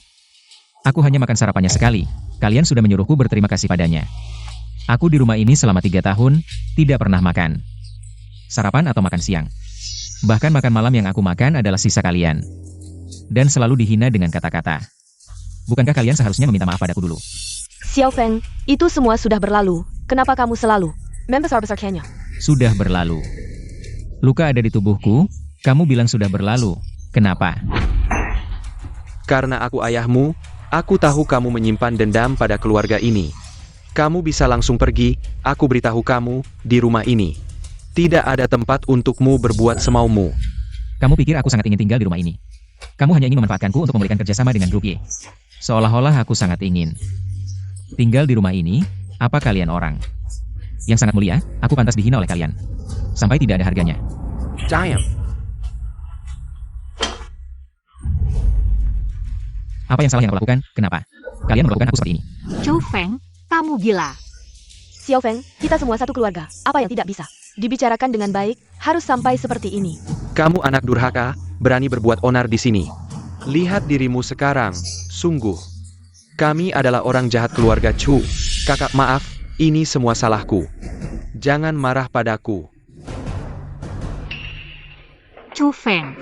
Aku hanya makan sarapannya sekali. Kalian sudah menyuruhku berterima kasih padanya. Aku di rumah ini selama 3 tahun, tidak pernah makan sarapan atau makan siang. Bahkan makan malam yang aku makan adalah sisa kalian. Dan selalu dihina dengan kata-kata. Bukankah kalian seharusnya meminta maaf padaku dulu? Xiao Feng, itu semua sudah berlalu. Kenapa kamu selalu membesar-besar Kenya? Sudah berlalu. Luka ada di tubuhku, kamu bilang sudah berlalu. Kenapa? Karena aku ayahmu, aku tahu kamu menyimpan dendam pada keluarga ini. Kamu bisa langsung pergi, aku beritahu kamu, di rumah ini. Tidak ada tempat untukmu berbuat semaumu. Kamu pikir aku sangat ingin tinggal di rumah ini? Kamu hanya ingin memanfaatkanku untuk memberikan kerjasama dengan grup Y. Seolah-olah aku sangat ingin tinggal di rumah ini. Apa kalian orang yang sangat mulia? Aku pantas dihina oleh kalian sampai tidak ada harganya. Damn. Apa yang salah yang aku lakukan? Kenapa kalian memperlakukan aku seperti ini? Chu Feng, kamu gila. Xiao Feng, kita semua satu keluarga. Apa yang tidak bisa dibicarakan dengan baik, harus sampai seperti ini. Kamu anak durhaka, berani berbuat onar di sini. Lihat dirimu sekarang, sungguh. Kami adalah orang jahat keluarga Chu. Kakak maaf, ini semua salahku. Jangan marah padaku. Chu Feng,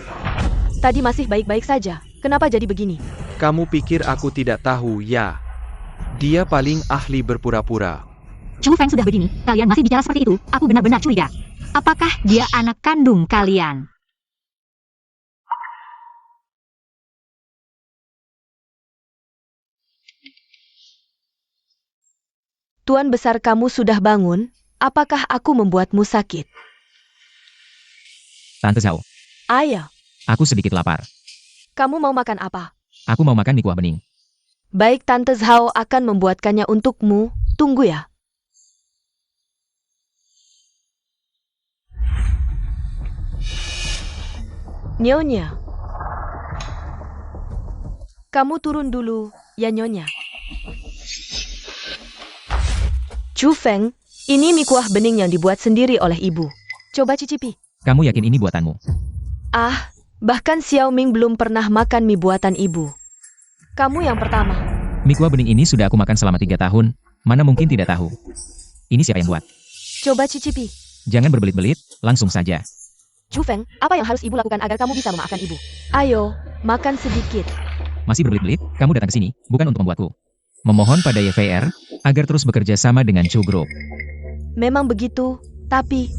Tadi masih baik-baik saja. Kenapa jadi begini? Kamu pikir aku tidak tahu, ya? Dia paling ahli berpura-pura. Chu Feng sudah begini, kalian masih bicara seperti itu, aku benar-benar curiga. Apakah dia anak kandung kalian? Tuan besar kamu sudah bangun, apakah aku membuatmu sakit? Tante Zhao, Ayah, aku sedikit lapar. kamu mau makan apa? Aku mau makan mie kuah bening. Baik, Tante Zhao akan membuatkannya untukmu. Tunggu ya. Nyonya. Kamu turun dulu, ya Nyonya. Chu Feng, ini mie kuah bening yang dibuat sendiri oleh ibu. Coba cicipi. Kamu yakin ini buatanmu? Ah, bahkan Xiao Ming belum pernah makan mie buatan ibu. Kamu yang pertama. Mie kuah bening ini sudah aku makan selama 3 tahun. Mana mungkin tidak tahu? Ini siapa yang buat? Coba cicipi. Jangan berbelit-belit, langsung saja. Chu Feng, apa yang harus ibu lakukan agar kamu bisa memaafkan ibu? Ayo, makan sedikit. Masih berbelit-belit, kamu datang ke sini, bukan untuk membuatku. Memohon pada YVR, agar terus bekerja sama dengan Chu Group. Memang begitu, tapi...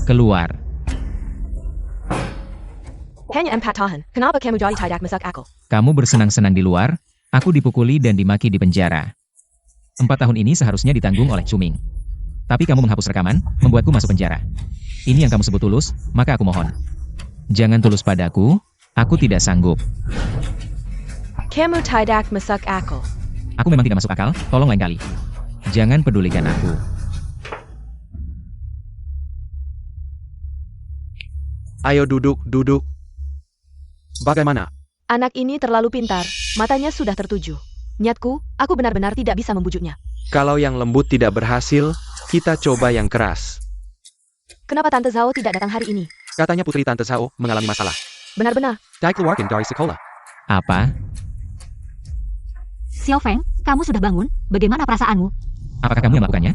Keluar. Hanya 4 tahun, kenapa kamu jadi tidak masak aku? Kamu bersenang-senang di luar, aku dipukuli dan dimaki di penjara. 4 tahun ini seharusnya ditanggung oleh Chuming. Tapi kamu menghapus rekaman, membuatku masuk penjara. Ini yang kamu sebut tulus, maka aku mohon. Jangan tulus padaku, aku tidak sanggup. Kamu tidak masak aku. Aku memang tidak masuk akal, tolong lain kali. Jangan pedulikan aku. Ayo duduk, duduk. Bagaimana? Anak ini terlalu pintar, matanya sudah tertuju. Niatku, aku benar-benar tidak bisa membujuknya. Kalau yang lembut tidak berhasil, kita coba yang keras. Kenapa Tante Zhao tidak datang hari ini? Katanya putri Tante Zhao mengalami masalah. Benar-benar. Dia keluarkan dari sekolah. Apa? Xiao Feng, kamu sudah bangun, bagaimana perasaanmu? Apakah kamu yang melakukannya?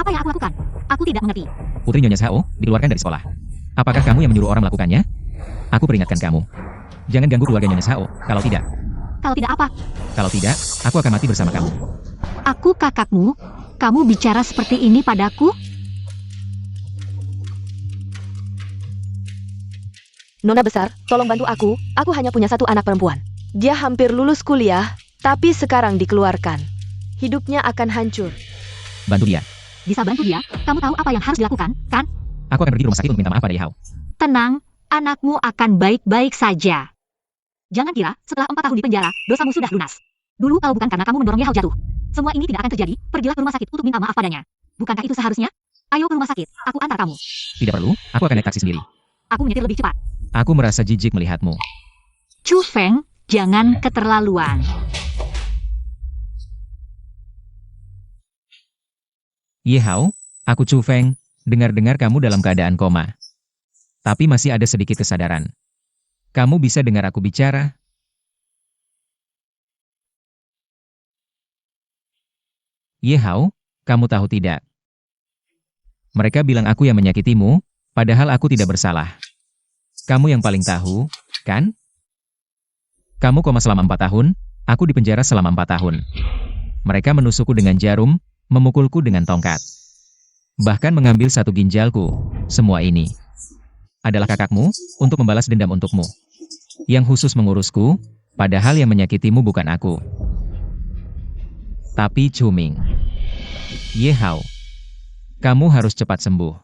Apa yang aku lakukan? Aku tidak mengerti. Putri Nyonya Zhao dikeluarkan dari sekolah. Apakah kamu yang menyuruh orang melakukannya? Aku peringatkan kamu. Jangan ganggu keluarga Nyonya Zhao, kalau tidak. Kalau tidak apa? Kalau tidak, aku akan mati bersama kamu. Aku kakakmu, kamu bicara seperti ini padaku? Nona besar, tolong bantu aku hanya punya 1 anak perempuan. Dia hampir lulus kuliah, tapi sekarang dikeluarkan. Hidupnya akan hancur. Bantu dia. Bisa bantu dia, kamu tahu apa yang harus dilakukan, kan? Aku akan pergi rumah sakit untuk minta maaf pada Yahao. Tenang, Anakmu akan baik-baik saja. Jangan kira, setelah 4 tahun di penjara, dosamu sudah lunas. Dulu kalau bukan karena kamu mendorong Ye Hao jatuh, semua ini tidak akan terjadi. Pergilah ke rumah sakit untuk minta maaf padanya. Bukankah itu seharusnya? Ayo ke rumah sakit, aku antar kamu. Tidak perlu, aku akan naik taksi sendiri. Aku menyetir lebih cepat. Aku merasa jijik melihatmu. Chu Feng, jangan keterlaluan. Ye Hao, aku Chu Feng, dengar-dengar kamu dalam keadaan koma. Tapi masih ada sedikit kesadaran. Kamu bisa dengar aku bicara? Ye Hao, kamu tahu tidak? Mereka bilang aku yang menyakitimu, padahal aku tidak bersalah. Kamu yang paling tahu, kan? Kamu koma selama 4 tahun, aku di penjara selama 4 tahun. Mereka menusukku dengan jarum, memukulku dengan tongkat. Bahkan mengambil 1 ginjalku. Semua ini adalah kakakmu, untuk membalas dendam untukmu. Yang khusus mengurusku, padahal yang menyakitimu bukan aku. Tapi Chu Ming. Ye Hao, kamu harus cepat sembuh.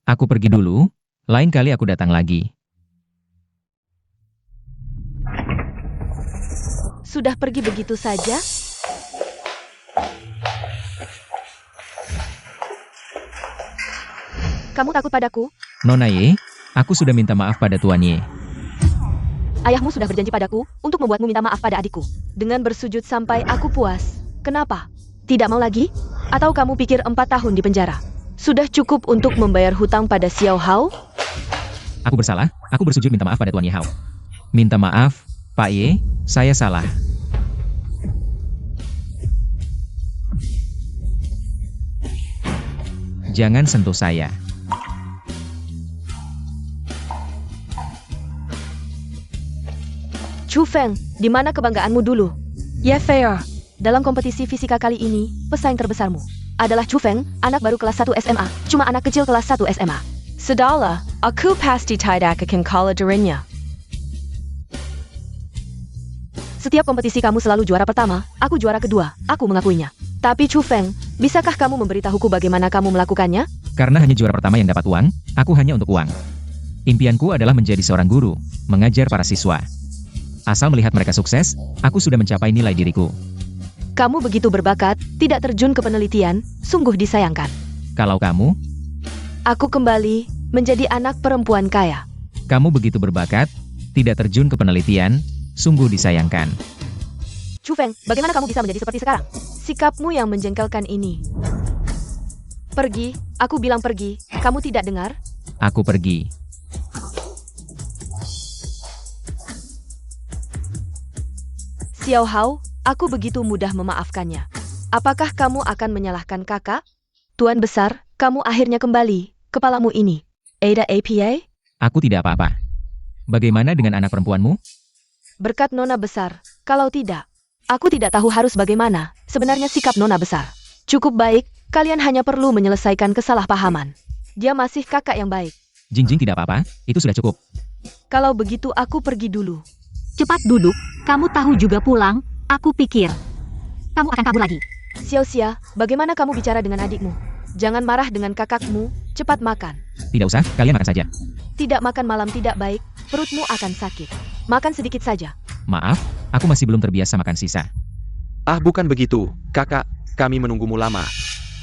Aku pergi dulu, lain kali aku datang lagi. Sudah pergi begitu saja? Kamu takut padaku? Nona Ye, aku sudah minta maaf pada Tuan Ye. Ayahmu sudah berjanji padaku untuk membuatmu minta maaf pada adikku. Dengan bersujud sampai aku puas. Kenapa? Tidak mau lagi? Atau kamu pikir 4 tahun di penjara sudah cukup untuk membayar hutang pada Xiao Hao? Aku bersalah, aku bersujud minta maaf pada Tuan Ye Hao. Minta maaf, Pak Ye, saya salah. Jangan sentuh saya. Chu Feng, di mana kebanggaanmu dulu? Ye Fei, dalam kompetisi fisika kali ini, pesaing terbesarmu adalah Chu Feng, anak baru kelas 1 SMA, cuma anak kecil kelas 1 SMA. Sudahlah, aku pasti tidak akan kalah darinya. Setiap kompetisi kamu selalu juara pertama, aku juara kedua, aku mengakuinya. Tapi Chu Feng, bisakah kamu memberitahuku bagaimana kamu melakukannya? Karena hanya juara pertama yang dapat uang, aku hanya untuk uang. Impianku adalah menjadi seorang guru, mengajar para siswa. Asal melihat mereka sukses, aku sudah mencapai nilai diriku. Kamu begitu berbakat, tidak terjun ke penelitian, sungguh disayangkan. Kalau kamu, Aku kembali menjadi anak perempuan kaya. kamu begitu berbakat, tidak terjun ke penelitian, sungguh disayangkan. Chu Feng, bagaimana kamu bisa menjadi seperti sekarang? Sikapmu yang menjengkelkan ini. Pergi, aku bilang pergi, kamu tidak dengar? Aku pergi. Xiao Hao, aku begitu mudah memaafkannya. Apakah kamu akan menyalahkan kakak? Tuan besar, kamu akhirnya kembali. Kepalamu ini. Ada APA? Aku tidak apa-apa. Bagaimana dengan anak perempuanmu? Berkat Nona besar. Kalau tidak, aku tidak tahu harus bagaimana. Sebenarnya sikap Nona besar cukup baik, kalian hanya perlu menyelesaikan kesalahpahaman. Dia masih kakak yang baik. Jingjing tidak apa-apa, itu sudah cukup. Kalau begitu aku pergi dulu. Cepat duduk, kamu tahu juga pulang, aku pikir. Kamu akan kabur lagi. Xiao Xia, bagaimana kamu bicara dengan adikmu? Jangan marah dengan kakakmu, cepat makan. Tidak usah, kalian makan saja. Tidak makan malam tidak baik, perutmu akan sakit. Makan sedikit saja. Maaf, aku masih belum terbiasa makan sisa. Ah, bukan begitu, kakak, kami menunggumu lama.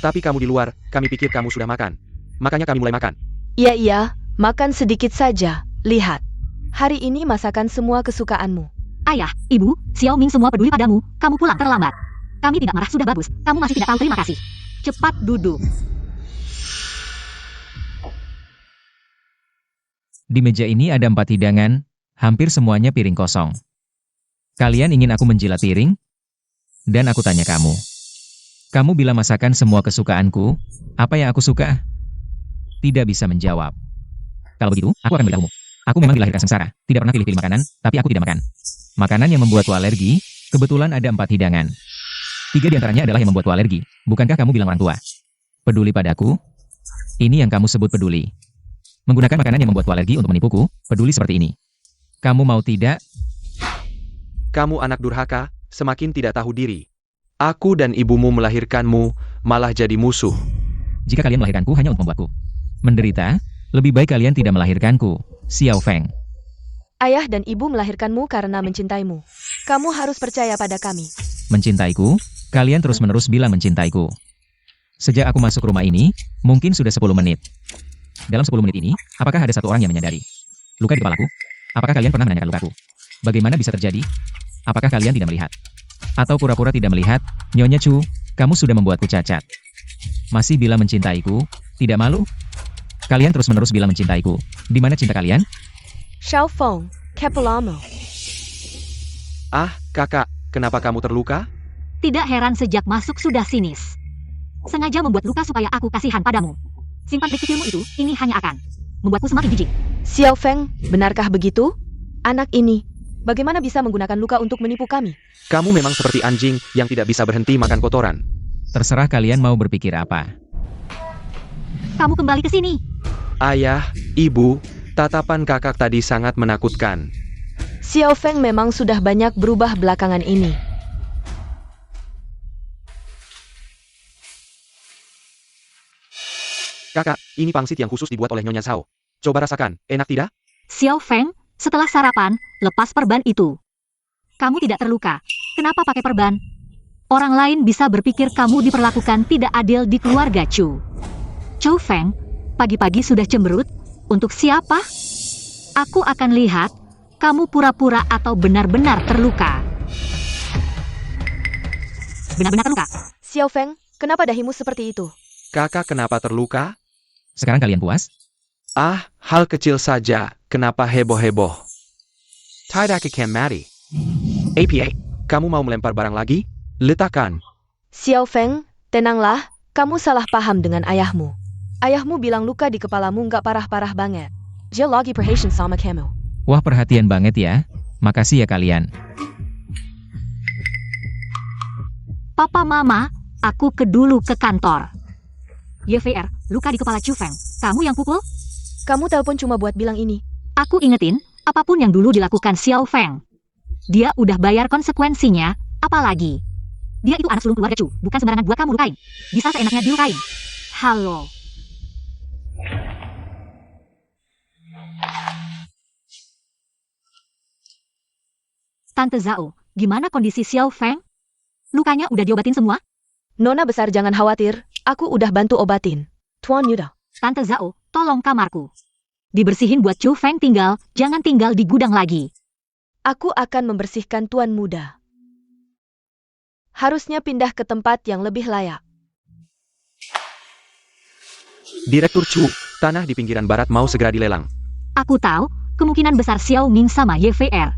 Tapi kamu di luar, kami pikir kamu sudah makan. Makanya kami mulai makan. Iya, makan sedikit saja. Lihat. Hari ini masakan semua kesukaanmu. Ayah, ibu, Xiao Ming semua peduli padamu, kamu pulang terlambat. Kami tidak marah sudah bagus, kamu masih tidak tahu terima kasih. Cepat duduk. Di meja ini ada 4 hidangan, hampir semuanya piring kosong. Kalian ingin aku menjilat piring? Dan aku tanya kamu. Kamu bila masakan semua kesukaanku, apa yang aku suka? Tidak bisa menjawab. Kalau begitu, aku akan beritahumu. Aku memang dilahirkan sengsara, tidak pernah pilih-pilih makanan, tapi aku tidak makan. Makanan yang membuatku alergi, kebetulan ada 4 hidangan. 3 diantaranya adalah yang membuatku alergi. Bukankah kamu bilang orang tua peduli padaku? Ini yang kamu sebut peduli. Menggunakan makanan yang membuatku alergi untuk menipuku, peduli seperti ini. Kamu mau tidak? Kamu anak durhaka, semakin tidak tahu diri. Aku dan ibumu melahirkanmu, malah jadi musuh. Jika kalian melahirkanku hanya untuk membuatku menderita, Lebih baik kalian tidak melahirkanku, Xiao Feng. Ayah dan ibu melahirkanmu karena mencintaimu. Kamu harus percaya pada kami. Mencintaiku? Kalian terus-menerus bilang mencintaiku. Sejak aku masuk rumah ini, mungkin sudah 10 menit. Dalam 10 menit ini, apakah ada satu orang yang menyadari luka di kepalaku? Apakah kalian pernah menanyakan lukaku? Bagaimana bisa terjadi? Apakah kalian tidak melihat? Atau pura-pura tidak melihat? Nyonya Chu, kamu sudah membuatku cacat. Masih bilang mencintaiku? Tidak malu? Kalian terus-menerus bilang mencintaiku. Di mana cinta kalian? Xiao Feng, Kepulamo. Ah, kakak, kenapa kamu terluka? Tidak heran sejak masuk sudah sinis. Sengaja membuat luka supaya aku kasihan padamu. Simpan trik kecilmu itu, ini hanya akan membuatku semakin jijik. Xiao Feng, benarkah begitu? Anak ini, bagaimana bisa menggunakan luka untuk menipu kami? Kamu memang seperti anjing yang tidak bisa berhenti makan kotoran. Terserah kalian mau berpikir apa. Kamu kembali ke sini. Ayah, ibu, tatapan kakak tadi sangat menakutkan. Xiao Feng memang sudah banyak berubah belakangan ini. Kakak, ini pangsit yang khusus dibuat oleh Nyonya Zhao. Coba rasakan, enak tidak? Xiao Feng, setelah sarapan, lepas perban itu. Kamu tidak terluka. Kenapa pakai perban? Orang lain bisa berpikir kamu diperlakukan tidak adil di keluarga Chu. Chu Feng, pagi-pagi sudah cemberut? Untuk siapa? Aku akan lihat, kamu pura-pura atau benar-benar terluka. Benar-benar terluka. Xiao Feng, kenapa dahimu seperti itu? Kakak kenapa terluka? Sekarang kalian puas? Ah, hal kecil saja, kenapa heboh-heboh? Tidak akan mati. APA, kamu mau melempar barang lagi? Letakkan. Xiao Feng, tenanglah, kamu salah paham dengan ayahmu. Ayahmu bilang luka di kepalamu nggak parah-parah banget. Dia lagi perhatian sama kamu. Wah, perhatian banget ya. Makasih ya kalian. Papa Mama, aku dulu ke kantor. YVR, luka di kepala Chu Feng. Kamu yang pukul? Kamu telepon cuma buat bilang ini. Aku ingetin, apapun yang dulu dilakukan Xiao Feng. Dia udah bayar konsekuensinya, apalagi. Dia itu anak sulung keluarga Chu, bukan sembarangan buat kamu lukain. Bisa seenaknya dilukain. Halo. Tante Zhao, gimana kondisi Xiao Feng? Lukanya udah diobatin semua? Nona besar jangan khawatir, aku udah bantu obatin. Tuan Yuda. Tante Zhao, tolong kamarku. Dibersihin buat Chu Feng tinggal, jangan tinggal di gudang lagi. Aku akan membersihkan Tuan Muda. Harusnya pindah ke tempat yang lebih layak. Direktur Chu, tanah di pinggiran barat mau segera dilelang. Aku tahu, kemungkinan besar Xiao Ming sama YVR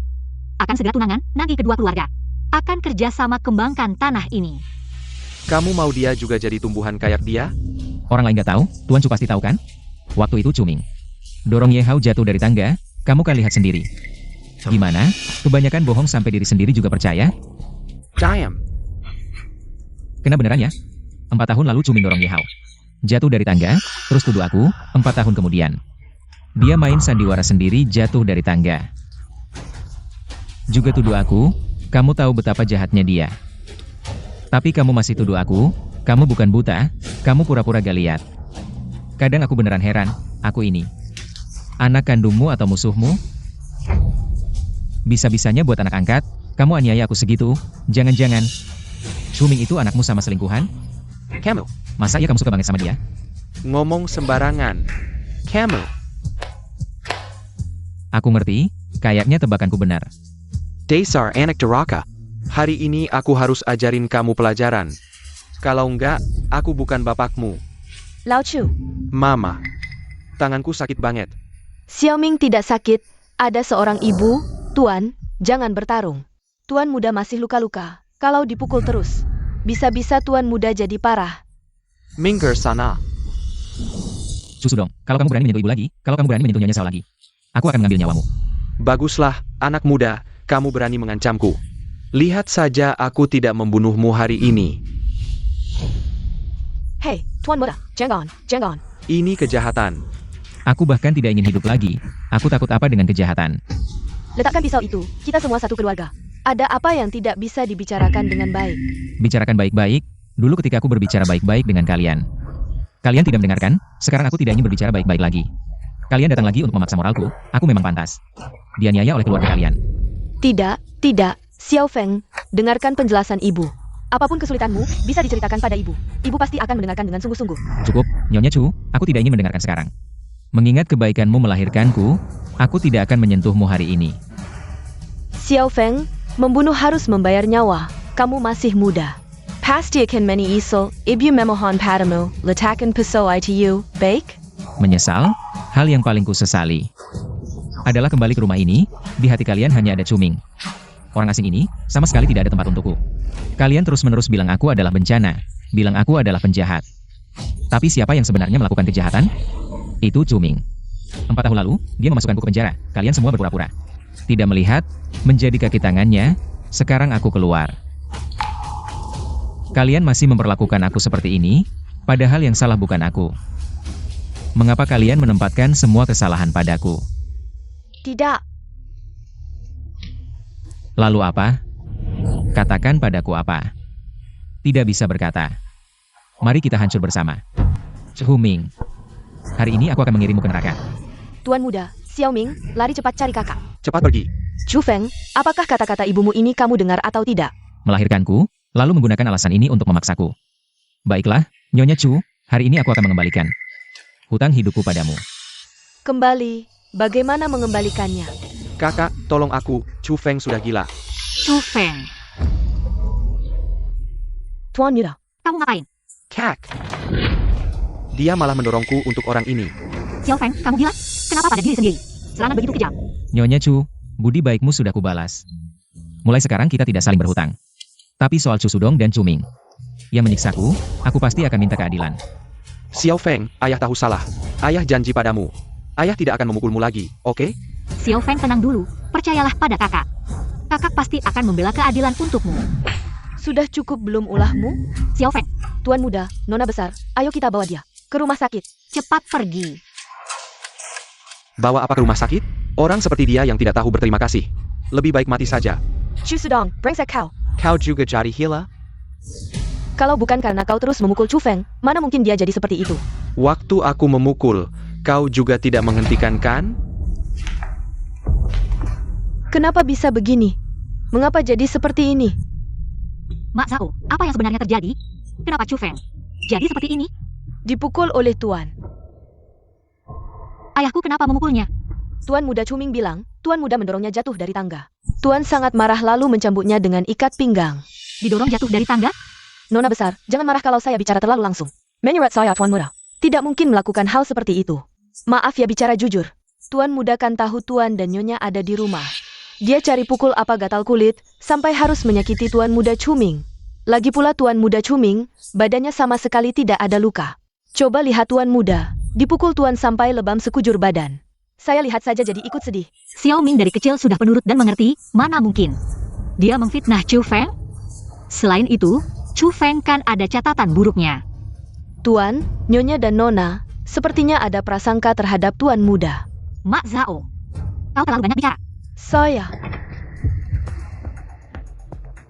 akan segera tunangan, nanti kedua keluarga akan kerjasama kembangkan tanah ini. Kamu mau dia juga jadi tumbuhan kayak dia? Orang lain nggak tahu, Tuan Chu pasti tahu kan? Waktu itu Cuming dorong Ye Hao jatuh dari tangga, kamu kan lihat sendiri. Gimana? Kebanyakan bohong sampai diri sendiri juga percaya? Diam. Kena beneran ya? 4 tahun lalu Cuming dorong Ye Hao jatuh dari tangga, terus tuduh aku, 4 tahun kemudian. Dia main sandiwara sendiri jatuh dari tangga. Juga tuduh aku, kamu tahu betapa jahatnya dia. Tapi kamu masih tuduh aku, kamu bukan buta, kamu pura-pura gak lihat. Kadang aku beneran heran, aku ini anak kandungmu atau musuhmu? Bisa-bisanya buat anak angkat, kamu aniaya aku segitu, jangan-jangan Cuming itu anakmu sama selingkuhan? Kamu, Masa iya kamu suka banget sama dia? ngomong sembarangan. Kamu, Aku ngerti, kayaknya tebakanku benar. dasar anak durhaka. Hari ini aku harus ajarin kamu pelajaran. Kalau enggak, aku bukan bapakmu. Lao Chu, Mama, tanganku sakit banget. Xiao Ming tidak sakit. Ada seorang ibu, Tuan, jangan bertarung. Tuan Muda masih luka-luka. Kalau dipukul terus, bisa-bisa Tuan Muda jadi parah. Minggir sana. Susu dong, kalau kamu berani menyentuh ibu lagi, kalau kamu berani menyentuh Nyonya Zhao lagi, aku akan mengambil nyawamu. Baguslah, anak muda, kamu berani mengancamku. Lihat saja aku tidak membunuhmu hari ini. Hei, Tuan Muda, jangan. Ini kejahatan. Aku bahkan tidak ingin hidup lagi. Aku takut apa dengan kejahatan. Letakkan pisau itu, kita semua satu keluarga. Ada apa yang tidak bisa dibicarakan dengan baik? Bicarakan baik-baik, dulu ketika aku berbicara baik-baik dengan kalian. Kalian tidak mendengarkan, sekarang aku tidak ingin berbicara baik-baik lagi. Kalian datang lagi untuk memaksa moralku, aku memang pantas dianiaya oleh keluarga kalian. Tidak, Xiao Feng, dengarkan penjelasan ibu. Apapun kesulitanmu, bisa diceritakan pada ibu. Ibu pasti akan mendengarkan dengan sungguh-sungguh. Cukup, Nyonya Chu, aku tidak ingin mendengarkan sekarang. Mengingat kebaikanmu melahirkanku, aku tidak akan menyentuhmu hari ini. Xiao Feng, membunuh harus membayar nyawa. Kamu masih muda. Pasti akan menyesal, ibu memohon padamu, letakkan pisau itu, baik? Menyesal? Hal yang paling kusesali adalah kembali ke rumah ini, di hati kalian hanya ada Cuming. Orang asing ini, sama sekali tidak ada tempat untukku. Kalian terus-menerus bilang aku adalah bencana, bilang aku adalah penjahat. Tapi siapa yang sebenarnya melakukan kejahatan? Itu Cuming. 4 tahun lalu, dia memasukkanku ke penjara. Kalian semua berpura-pura tidak melihat, menjadi kaki tangannya. Sekarang aku keluar. Kalian masih memperlakukan aku seperti ini, padahal yang salah bukan aku. Mengapa kalian menempatkan semua kesalahan padaku? Tidak. Lalu apa? Katakan padaku apa? Tidak bisa berkata. Mari kita hancur bersama. Cehuming. Hari ini aku akan mengirimmu ke neraka. Tuan muda, Xiao Ming, lari cepat cari kakak. Cepat pergi. Chu Feng, apakah kata-kata ibumu ini kamu dengar atau tidak? Melahirkanku, lalu menggunakan alasan ini untuk memaksaku. Baiklah, Nyonya Chu, hari ini aku akan mengembalikan hutang hidupku padamu. Kembali, bagaimana mengembalikannya? Kakak, tolong aku, Chu Feng sudah gila. Chu Feng, Tuan muda, kamu ngapain? Kak. Dia malah mendorongku untuk orang ini. Xiao Feng, kamu gila? Kenapa pada diri sendiri? Serangan begitu kejam. Nyonya Chu, budi baikmu sudah kubalas. Mulai sekarang kita tidak saling berhutang. Tapi soal Chu Sudong dan Cuming yang menyiksaku, aku pasti akan minta keadilan. Xiao Feng, ayah tahu salah. Ayah janji padamu. Ayah tidak akan memukulmu lagi, oke? Xiao Feng, tenang dulu. Percayalah pada kakak. Kakak pasti akan membela keadilan untukmu. sudah cukup belum ulahmu? Xiao Feng, Tuan muda, nona besar, ayo kita bawa dia ke rumah sakit. cepat pergi. Bawa apa ke rumah sakit? Orang seperti dia yang tidak tahu berterima kasih. Lebih baik mati saja. Chu Sudong, brengsek kau. Kau juga jadi gila? Kalau bukan karena kau terus memukul Chu Feng, mana mungkin dia jadi seperti itu? Waktu aku memukul, kau juga tidak menghentikan kan? Kenapa bisa begini? Mengapa jadi seperti ini? Mak Zhao, apa yang sebenarnya terjadi? Kenapa Chu Feng jadi seperti ini? Dipukul oleh Tuan. Ayahku kenapa memukulnya? Tuan muda Cuming bilang, Tuan muda mendorongnya jatuh dari tangga. Tuan sangat marah lalu mencambuknya dengan ikat pinggang. Didorong jatuh dari tangga? Nona besar, jangan marah kalau saya bicara terlalu langsung. Menurut saya Tuan muda tidak mungkin melakukan hal seperti itu. Maaf ya bicara jujur. Tuan muda kan tahu Tuan dan Nyonya ada di rumah. Dia cari pukul apa gatal kulit, sampai harus menyakiti Tuan muda Cuming. Lagi pula Tuan muda Cuming, badannya sama sekali tidak ada luka. Coba lihat Tuan muda, dipukul Tuan sampai lebam sekujur badan. Saya lihat saja jadi ikut sedih. Xiao Ming dari kecil sudah penurut dan mengerti, mana mungkin dia memfitnah Chu Feng? Selain itu, Chu Feng kan ada catatan buruknya. Tuan, Nyonya dan Nona, sepertinya ada prasangka terhadap Tuan muda. Mak Zhao, kau terlalu banyak bicara. Saya,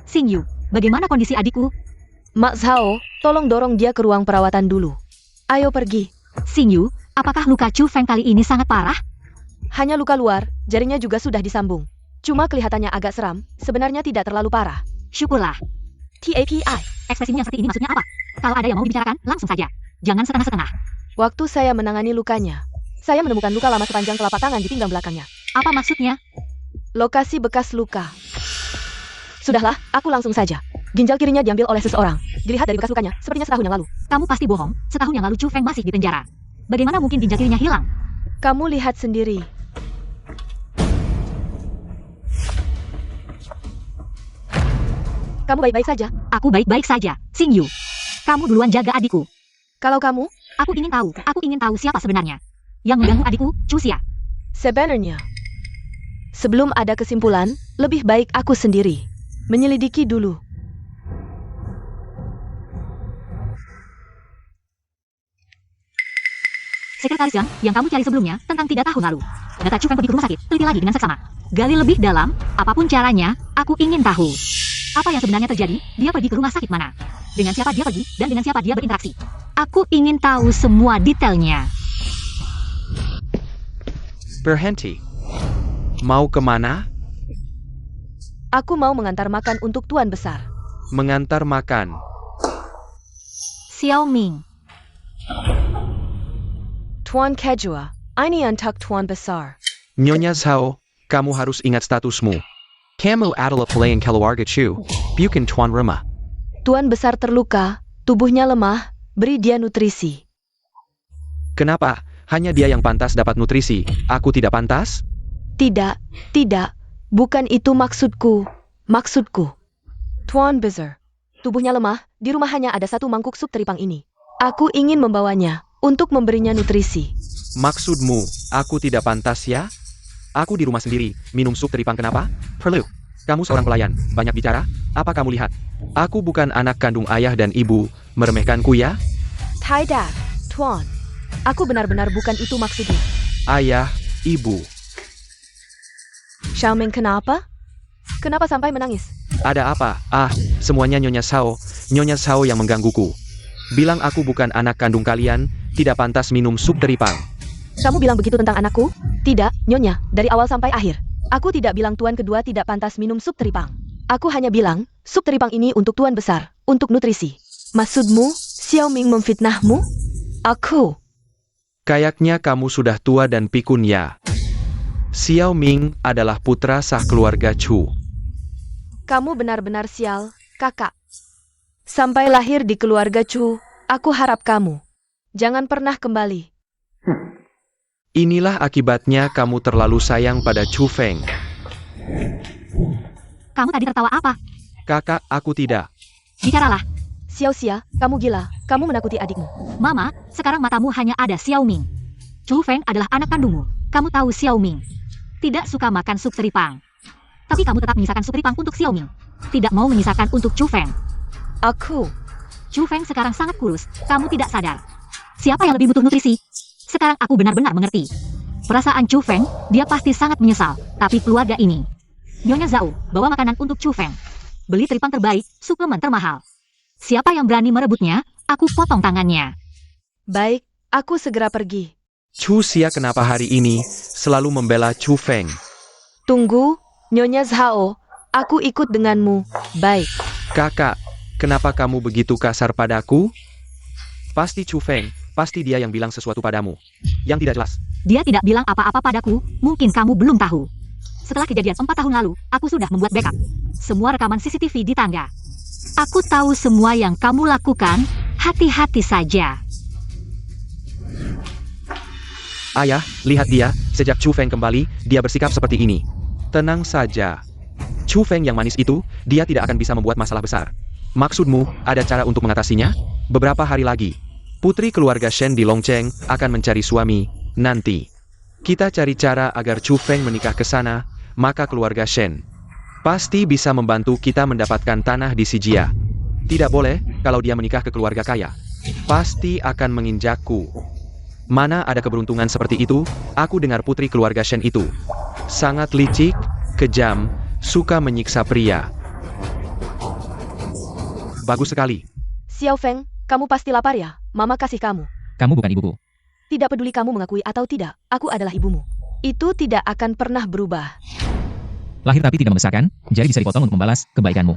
Xing Yu, bagaimana kondisi adikku? Mak Zhao, tolong dorong dia ke ruang perawatan dulu. Ayo pergi. Xing Yu, apakah luka Chu Feng kali ini sangat parah? Hanya luka luar, jarinya juga sudah disambung. Cuma kelihatannya agak seram, sebenarnya tidak terlalu parah. Syukurlah. TAPI, Ekspresimu yang seperti ini maksudnya apa? Kalau ada yang mau dibicarakan, langsung saja. Jangan setengah-setengah. waktu saya menangani lukanya, saya menemukan luka lama sepanjang telapak tangan di pinggang belakangnya. Apa maksudnya? Lokasi bekas luka. Sudahlah, aku langsung saja. Ginjal kirinya diambil oleh seseorang. Dilihat dari bekas lukanya, sepertinya setahun yang lalu. Kamu pasti bohong. Setahun yang lalu Chu Feng masih di penjara. Bagaimana mungkin ginjal kirinya hilang? Kamu lihat sendiri. Kamu baik-baik saja. Aku baik-baik saja. Xing Yu, kamu duluan jaga adikku. Kalau kamu, Aku ingin tahu siapa sebenarnya yang mengganggu adikku, Chu Xia. sebenarnya. Sebelum ada kesimpulan, lebih baik aku sendiri menyelidiki dulu. Sekretaris yang kamu cari sebelumnya tentang 3 tahun lalu. Data Chu Feng pergi ke rumah sakit, teliti lagi dengan seksama. Gali lebih dalam, apapun caranya, aku ingin tahu. Apa yang sebenarnya terjadi? Dia pergi ke rumah sakit mana? Dengan siapa dia pergi, dan dengan siapa dia berinteraksi? Aku ingin tahu semua detailnya. Berhenti. Mau kemana? Aku mau mengantar makan untuk Tuan Besar. Mengantar makan. Xiao Ming. Tuan Kejua, ini untuk Tuan Besar. Nyonya Zhao, kamu harus ingat statusmu. Kamu adalah pelayan keluarga Chu, bukan tuan rumah. Tuan Besar terluka, tubuhnya lemah, beri dia nutrisi. Kenapa? Hanya dia yang pantas dapat nutrisi. Aku tidak pantas? Tidak, bukan itu maksudku. Maksudku. Tuan Besar, tubuhnya lemah, di rumah hanya ada satu mangkuk sup teripang ini. Aku ingin membawanya, untuk memberinya nutrisi. Maksudmu, aku tidak pantas ya? Aku di rumah sendiri, minum sup teripang kenapa? Perlu. Kamu seorang pelayan, banyak bicara? Apa kamu lihat? Aku bukan anak kandung ayah dan ibu, meremehkanku ya? Tidak, Tuan. Aku benar-benar bukan itu maksudnya. Ayah, ibu. Xiaoming kenapa? Kenapa sampai menangis? Ada apa? Semuanya Nyonya Zhao. Nyonya Zhao yang menggangguku. Bilang aku bukan anak kandung kalian, tidak pantas minum sup teripang. Kamu bilang begitu tentang anakku? Tidak, Nyonya, dari awal sampai akhir. Aku tidak bilang Tuan kedua tidak pantas minum sup teripang. Aku hanya bilang, sup teripang ini untuk Tuan Besar, untuk nutrisi. Maksudmu, Xiao Ming memfitnahmu? Aku. Kayaknya kamu sudah tua dan pikun ya. Xiao Ming adalah putra sah keluarga Chu. Kamu benar-benar sial, kakak. Sampai lahir di keluarga Chu, aku harap kamu jangan pernah kembali. Inilah akibatnya kamu terlalu sayang pada Chu Feng. Kamu tadi tertawa apa? Kakak, aku tidak. Bicaralah. Xiao Xia, kamu gila, kamu menakuti adikmu. Mama, sekarang matamu hanya ada Xiao Ming. Chu Feng adalah anak kandungmu. Kamu tahu Xiao Ming tidak suka makan sup teripang. Tapi kamu tetap menyisakan sup teripang untuk Xiao Ming. Tidak mau menyisakan untuk Chu Feng. Aku. Chu Feng sekarang sangat kurus, kamu tidak sadar. Siapa yang lebih butuh nutrisi? Sekarang aku benar-benar mengerti. Perasaan Chu Feng, dia pasti sangat menyesal. Tapi keluarga ini. Nyonya Zhao, bawa makanan untuk Chu Feng. Beli teripang terbaik, suplemen termahal. Siapa yang berani merebutnya, aku potong tangannya. Baik, aku segera pergi. Chu Xia kenapa hari ini selalu membela Chu Feng? Tunggu, Nyonya Zhao, aku ikut denganmu. Baik. Kakak, kenapa kamu begitu kasar padaku? Pasti Chu Feng, pasti dia yang bilang sesuatu padamu. Yang tidak jelas. Dia tidak bilang apa-apa padaku, mungkin kamu belum tahu. Setelah kejadian 4 tahun lalu, aku sudah membuat backup. Semua rekaman CCTV di tangga. Aku tahu semua yang kamu lakukan, hati-hati saja. Ayah, lihat dia, sejak Chu Feng kembali, dia bersikap seperti ini. Tenang saja. Chu Feng yang manis itu, dia tidak akan bisa membuat masalah besar. Maksudmu, ada cara untuk mengatasinya? Beberapa hari lagi, putri keluarga Shen di Longcheng akan mencari suami, nanti. Kita cari cara agar Chu Feng menikah ke sana, maka keluarga Shen pasti bisa membantu kita mendapatkan tanah di Sijia. Tidak boleh, kalau dia menikah ke keluarga kaya. Pasti akan menginjakku. Mana ada keberuntungan seperti itu? Aku dengar putri keluarga Shen itu sangat licik, kejam, suka menyiksa pria. Bagus sekali. Xiao Feng, kamu pasti lapar ya? Mama kasih kamu. Kamu bukan ibuku. Tidak peduli kamu mengakui atau tidak, aku adalah ibumu. Itu tidak akan pernah berubah. Lahir tapi tidak membesarkan, jari bisa dipotong untuk membalas kebaikanmu.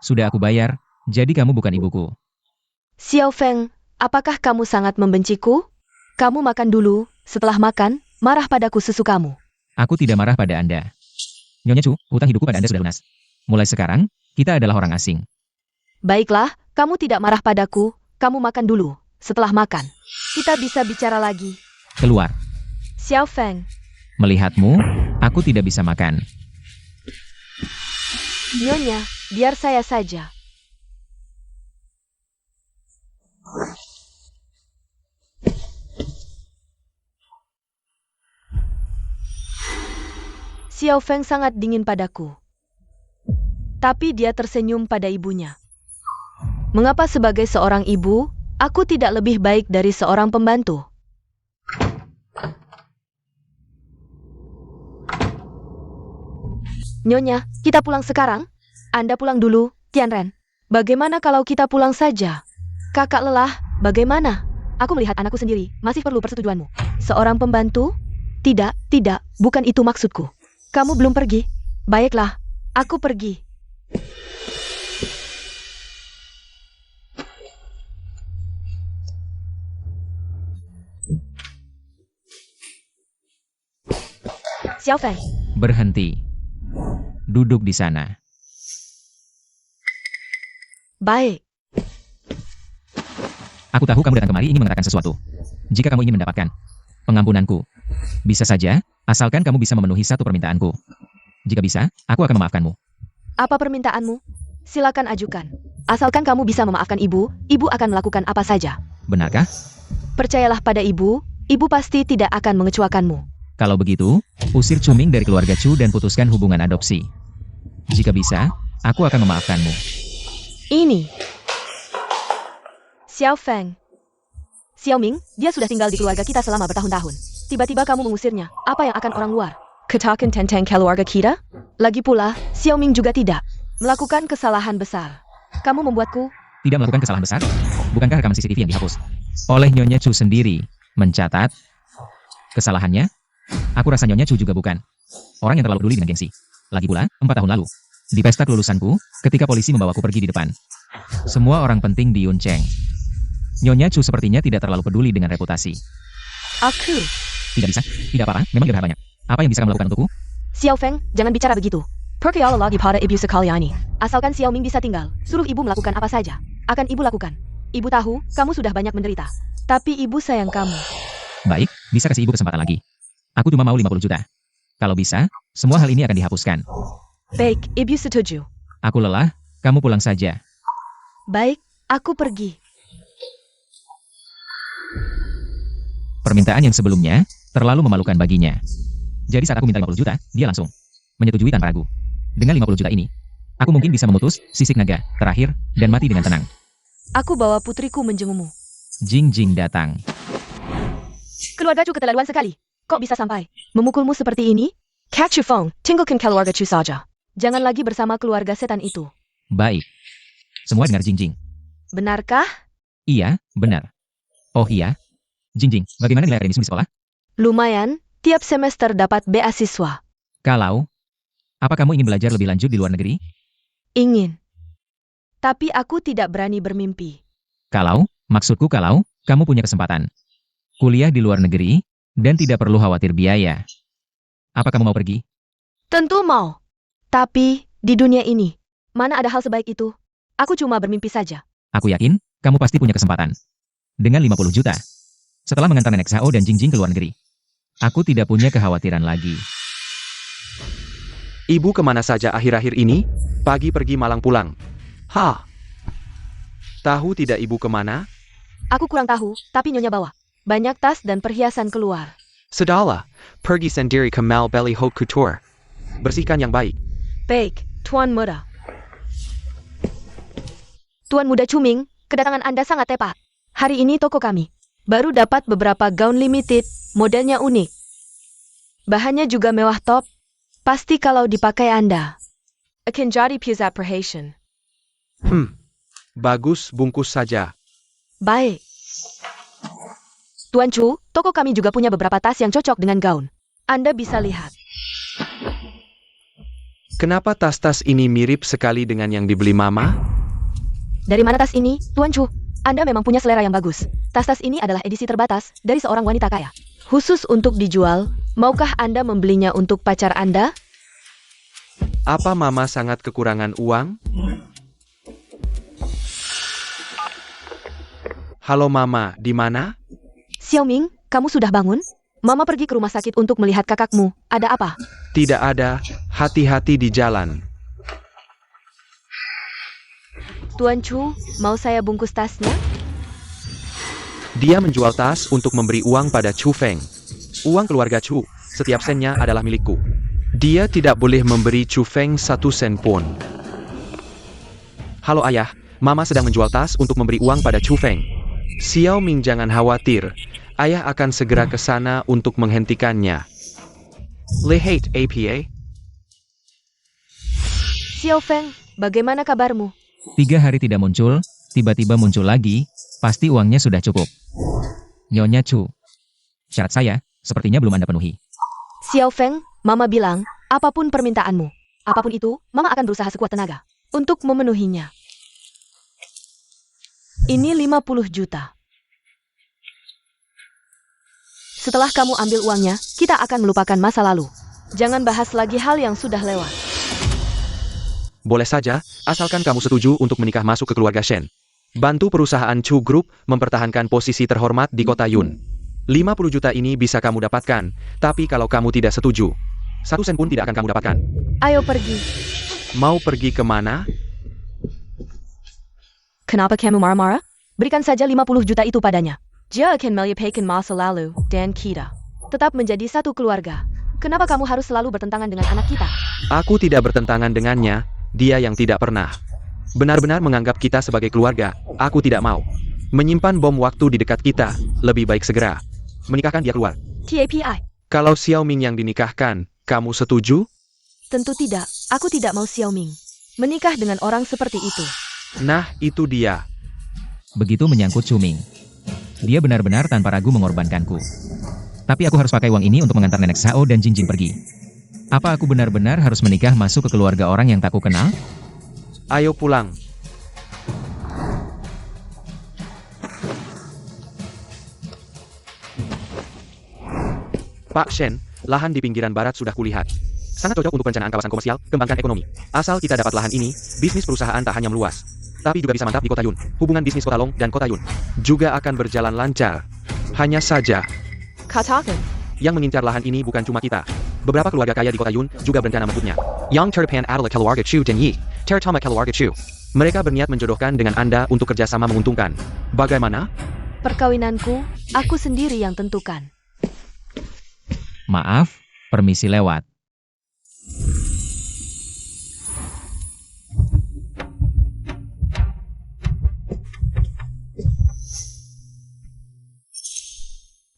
Sudah aku bayar, jadi kamu bukan ibuku. Xiao Feng, apakah kamu sangat membenciku? Kamu makan dulu, setelah makan, marah padaku sesukamu. Aku tidak marah pada Anda. Nyonya Chu, hutang hidupku pada Anda sudah lunas. Mulai sekarang, kita adalah orang asing. Baiklah, kamu tidak marah padaku, kamu makan dulu. Setelah makan, kita bisa bicara lagi. Keluar. Xiao Feng, Melihatmu, aku tidak bisa makan. Nyonya, biar saya saja. Xiao Feng sangat dingin padaku. Tapi dia tersenyum pada ibunya. Mengapa sebagai seorang ibu, aku tidak lebih baik dari seorang pembantu? Nyonya, kita pulang sekarang? Anda pulang dulu, Tianren. Bagaimana kalau kita pulang saja? Kakak lelah, bagaimana? Aku melihat anakku sendiri, masih perlu persetujuanmu. Seorang pembantu? Tidak, bukan itu maksudku. Kamu belum pergi? Baiklah, aku pergi. Xiao Feng, Berhenti. Duduk di sana. baik. Aku tahu kamu datang kemari ingin mengatakan sesuatu. Jika kamu ingin mendapatkan pengampunanku, bisa saja, asalkan kamu bisa memenuhi satu permintaanku. Jika bisa, aku akan memaafkanmu. Apa permintaanmu? Silakan ajukan. Asalkan kamu bisa memaafkan ibu, ibu akan melakukan apa saja. Benarkah? Percayalah pada ibu pasti tidak akan mengecuakanmu. Kalau begitu, usir Cuming dari keluarga Chu dan putuskan hubungan adopsi. Jika bisa, aku akan memaafkanmu. Ini. Xiao Feng. Xiao Ming, dia sudah tinggal di keluarga kita selama bertahun-tahun. Tiba-tiba kamu mengusirnya, apa yang akan orang luar katakan tentang keluarga kita? Lagi pula, Xiao Ming juga tidak melakukan kesalahan besar. Kamu membuatku. Tidak melakukan kesalahan besar? Bukankah rekaman CCTV yang dihapus oleh Nyonya Chu sendiri mencatat kesalahannya? Aku rasa Nyonya Chu juga bukan orang yang terlalu peduli dengan gengsi. Lagi pula, 4 tahun lalu, di pesta kelulusanku, ketika polisi membawaku pergi di depan, semua orang penting diunceng. Nyonya Chu sepertinya tidak terlalu peduli dengan reputasi. Aku. Tidak bisa, tidak apa-apa, memang lebih banyak. Apa yang bisa kamu lakukan untukku? Xiao Feng, jangan bicara begitu. Percayalah lagi pada ibu sekalian ini. Asalkan Xiao Ming bisa tinggal, suruh ibu melakukan apa saja. Akan ibu lakukan. Ibu tahu, kamu sudah banyak menderita. Tapi ibu sayang kamu. Baik, bisa kasih ibu kesempatan lagi. Aku cuma mau 50 juta. Kalau bisa, semua hal ini akan dihapuskan. Baik, ibu setuju. Aku lelah, kamu pulang saja. Baik, aku pergi. Permintaan yang sebelumnya, terlalu memalukan baginya. Jadi saat aku minta 50 juta, dia langsung menyetujui tanpa ragu. Dengan 50 juta ini, aku mungkin bisa memutus sisik naga terakhir dan mati dengan tenang. Aku bawa putriku menjengukmu. Jing Jing datang. Keluarga Chu keterlaluan sekali. Kok bisa sampai memukulmu seperti ini? Catch your phone, tinggalkan keluarga Chu saja. Jangan lagi bersama keluarga setan itu. Baik. Semua dengar Jing Jing. Benarkah? Iya, benar. Oh iya. Jing Jing, bagaimana nilai akademismu di sekolah? Lumayan, tiap semester dapat beasiswa. Kalau, apa kamu ingin belajar lebih lanjut di luar negeri? Ingin. Tapi aku tidak berani bermimpi. Kalau, maksudku kalau, kamu punya kesempatan kuliah di luar negeri, dan tidak perlu khawatir biaya. Apa kamu mau pergi? Tentu mau. Tapi, di dunia ini, mana ada hal sebaik itu? Aku cuma bermimpi saja. Aku yakin, kamu pasti punya kesempatan. Dengan 50 juta. Setelah mengantar nenek Zhao dan Jing Jing ke luar negeri, aku tidak punya kekhawatiran lagi. Ibu kemana saja akhir-akhir ini? Pagi pergi malang pulang. Tahu tidak ibu kemana? Aku kurang tahu, tapi Nyonya bawa banyak tas dan perhiasan keluar. Sudahlah, pergi sendiri ke Malbelly Haute Couture. Bersihkan yang baik. Baik, Tuan Muda. Tuan Muda Cuming, kedatangan Anda sangat tepat. Hari ini toko kami baru dapat beberapa gaun limited, modelnya unik. Bahannya juga mewah top. Pasti kalau dipakai Anda akan jadi pusat perhatian. Bagus, bungkus saja. Baik. Tuan Chu, toko kami juga punya beberapa tas yang cocok dengan gaun. Anda bisa lihat. Kenapa tas-tas ini mirip sekali dengan yang dibeli Mama? Dari mana tas ini, Tuan Chu? Anda memang punya selera yang bagus. Tas-tas ini adalah edisi terbatas dari seorang wanita kaya. Khusus untuk dijual, maukah Anda membelinya untuk pacar Anda? Apa Mama sangat kekurangan uang? Halo Mama, di mana? Xiao Ming, kamu sudah bangun? Mama pergi ke rumah sakit untuk melihat kakakmu. Ada apa? Tidak ada, hati-hati di jalan. Tuan Chu, mau saya bungkus tasnya? Dia menjual tas untuk memberi uang pada Chu Feng. Uang keluarga Chu, setiap sennya adalah milikku. Dia tidak boleh memberi Chu Feng 1 sen pun. Halo ayah, Mama sedang menjual tas untuk memberi uang pada Chu Feng. Xiao Ming jangan khawatir, ayah akan segera ke sana untuk menghentikannya. Lihat apa? Xiao Feng, bagaimana kabarmu? 3 hari tidak muncul, tiba-tiba muncul lagi, pasti uangnya sudah cukup. Nyonya Chu. Syarat saya, sepertinya belum Anda penuhi. Xiao Feng, Mama bilang, apapun permintaanmu. Apapun itu, Mama akan berusaha sekuat tenaga untuk memenuhinya. Ini 50 juta. Setelah kamu ambil uangnya, kita akan melupakan masa lalu. Jangan bahas lagi hal yang sudah lewat. Boleh saja, asalkan kamu setuju untuk menikah masuk ke keluarga Shen. Bantu perusahaan Chu Group mempertahankan posisi terhormat di kota Yun. 50 juta ini bisa kamu dapatkan, tapi kalau kamu tidak setuju, 1 sen pun tidak akan kamu dapatkan. Ayo pergi. Mau pergi kemana? Kenapa kamu marah-marah? Berikan saja 50 juta itu padanya. Dia akan melupakan masa lalu, dan kita tetap menjadi satu keluarga. Kenapa kamu harus selalu bertentangan dengan anak kita? Aku tidak bertentangan dengannya, dia yang tidak pernah benar-benar menganggap kita sebagai keluarga. Aku tidak mau menyimpan bom waktu di dekat kita, lebih baik segera menikahkan dia keluar. TAPI. Kalau Xiao Ming yang dinikahkan, kamu setuju? Tentu tidak, aku tidak mau Xiao Ming menikah dengan orang seperti itu. Nah, itu dia. Begitu menyangkut Chu Ming. Dia benar-benar tanpa ragu mengorbankanku. Tapi aku harus pakai uang ini untuk mengantar nenek Sao dan Jinjing pergi. Apa aku benar-benar harus menikah masuk ke keluarga orang yang tak ku kenal? Ayo pulang. Pak Shen, lahan di pinggiran barat sudah kulihat. Sangat cocok untuk perencanaan kawasan komersial, kembangkan ekonomi. Asal kita dapat lahan ini, bisnis perusahaan tak hanya meluas, tapi juga bisa mantap di kota Yun. Hubungan bisnis kota Long dan kota Yun juga akan berjalan lancar. Hanya saja, Katakan. yang mengincar lahan ini bukan cuma kita. Beberapa keluarga kaya di kota Yun juga berencana merebutnya. Yang terdepan adalah keluarga Chu dan Yi, terutama keluarga Chu. Mereka berniat menjodohkan dengan Anda untuk kerjasama menguntungkan. Bagaimana? Perkawinanku, aku sendiri yang tentukan. Maaf, permisi lewat.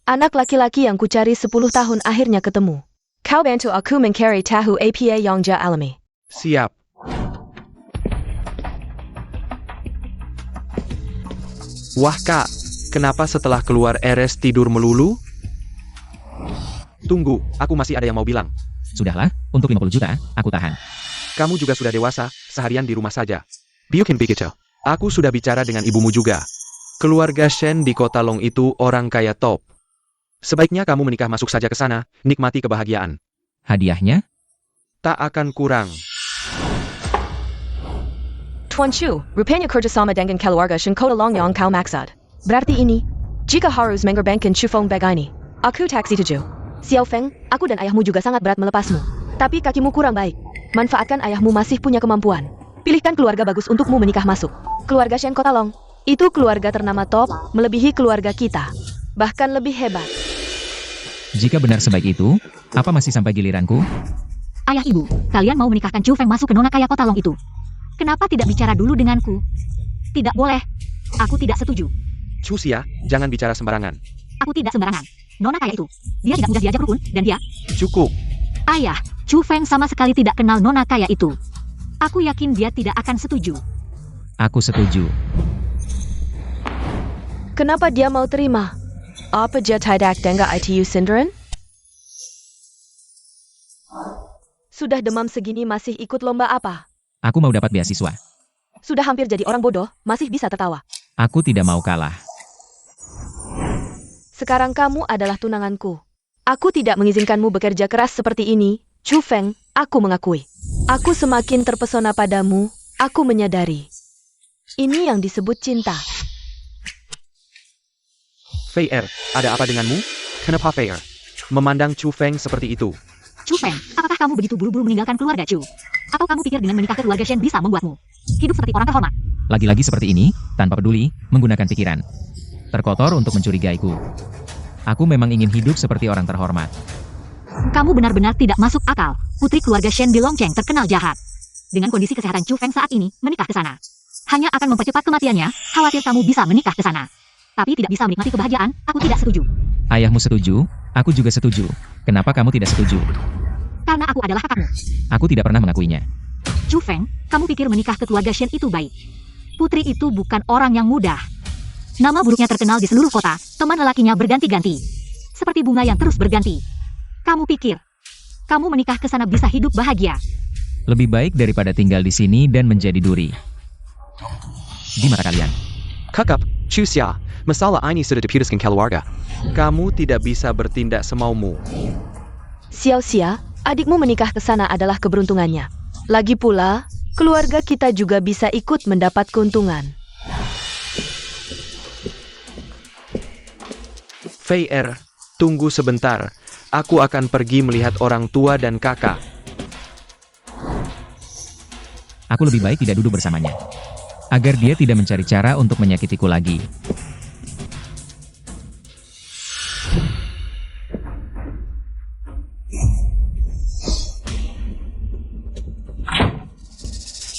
Anak laki-laki yang kucari 10 tahun akhirnya ketemu. Kau bantu aku mencari tahu apa yang dia alami. Siap. Wah kak, kenapa setelah keluar RS tidur melulu? Tunggu, aku masih ada yang mau bilang. Sudahlah, untuk 50 juta, aku tahan. Kamu juga sudah dewasa, seharian di rumah saja. Biukin begitu. Aku sudah bicara dengan ibumu juga. Keluarga Shen di kota Long itu orang kaya top. Sebaiknya kamu menikah masuk saja ke sana, nikmati kebahagiaan. Hadiahnya? Tak akan kurang. Tuan Chu, rupanya kerjasama dengan keluarga Shen Kota Long yang kau maksud. Berarti ini, jika harus mengorbankan Chu Feng begini, aku tak setuju. Xiao Feng, aku dan ayahmu juga sangat berat melepasmu. Tapi kakimu kurang baik. Manfaatkan ayahmu masih punya kemampuan. Pilihkan keluarga bagus untukmu menikah masuk. Keluarga Shen Kota Long, itu keluarga ternama top, melebihi keluarga kita. Bahkan lebih hebat. Jika benar sebaik itu, apa masih sampai giliranku? Ayah ibu, kalian mau menikahkan Chu Feng masuk ke nona kaya kota Long itu. Kenapa tidak bicara dulu denganku? Tidak boleh. Aku tidak setuju. Chu Xia, jangan bicara sembarangan. Aku tidak sembarangan. Nona kaya itu, dia tidak mudah diajak rukun, dan dia... Cukup. Ayah, Chu Feng sama sekali tidak kenal nona kaya itu. Aku yakin dia tidak akan setuju. Aku setuju. Kenapa dia mau terima? Apa dia tidak dengan ITU Sindarin? Sudah demam segini masih ikut lomba apa? Aku mau dapat beasiswa. Sudah hampir jadi orang bodoh, masih bisa tertawa. Aku tidak mau kalah. Sekarang kamu adalah tunanganku. Aku tidak mengizinkanmu bekerja keras seperti ini, Chu Feng, aku mengakui. Aku semakin terpesona padamu, aku menyadari. Ini yang disebut cinta. Fei Er, ada apa denganmu? Kenapa Fei Er memandang Chu Feng seperti itu? Chu Feng, apakah kamu begitu buru-buru meninggalkan keluarga Chu? Atau kamu pikir dengan menikah ke keluarga Shen bisa membuatmu hidup seperti orang terhormat? Lagi-lagi seperti ini, tanpa peduli, menggunakan pikiran. Terkotor untuk mencurigaiku. Aku memang ingin hidup seperti orang terhormat. Kamu benar-benar tidak masuk akal. Putri keluarga Shen di Longcheng terkenal jahat. Dengan kondisi kesehatan Chu Feng saat ini, menikah ke sana hanya akan mempercepat kematiannya. Khawatir kamu bisa menikah ke sana, tapi tidak bisa menikmati kebahagiaan. Aku tidak setuju. Ayahmu setuju, aku juga setuju. Kenapa kamu tidak setuju? Karena aku adalah kakakmu. Aku tidak pernah mengakuinya. Chu Feng, kamu pikir menikah ke keluarga Shen itu baik? Putri itu bukan orang yang mudah. Nama buruknya terkenal di seluruh kota, teman lelakinya berganti-ganti. Seperti bunga yang terus berganti. Kamu pikir, kamu menikah ke sana bisa hidup bahagia. Lebih baik daripada tinggal di sini dan menjadi duri. Di mata kalian. Kakak, Chusia, masalah ini sudah diputuskan keluarga. Kamu tidak bisa bertindak semaumu. Xiao Xia, adikmu menikah ke sana adalah keberuntungannya. Lagi pula, keluarga kita juga bisa ikut mendapat keuntungan. Fei Er, tunggu sebentar. Aku akan pergi melihat orang tua dan kakak. Aku lebih baik tidak duduk bersamanya. Agar dia tidak mencari cara untuk menyakitiku lagi.